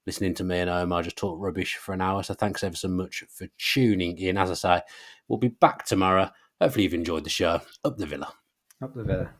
listening to me and Omar just talk rubbish for an hour. So thanks ever so much for tuning in. As I say, we'll be back tomorrow. Hopefully you've enjoyed the show. Up the Villa. Up the Villa.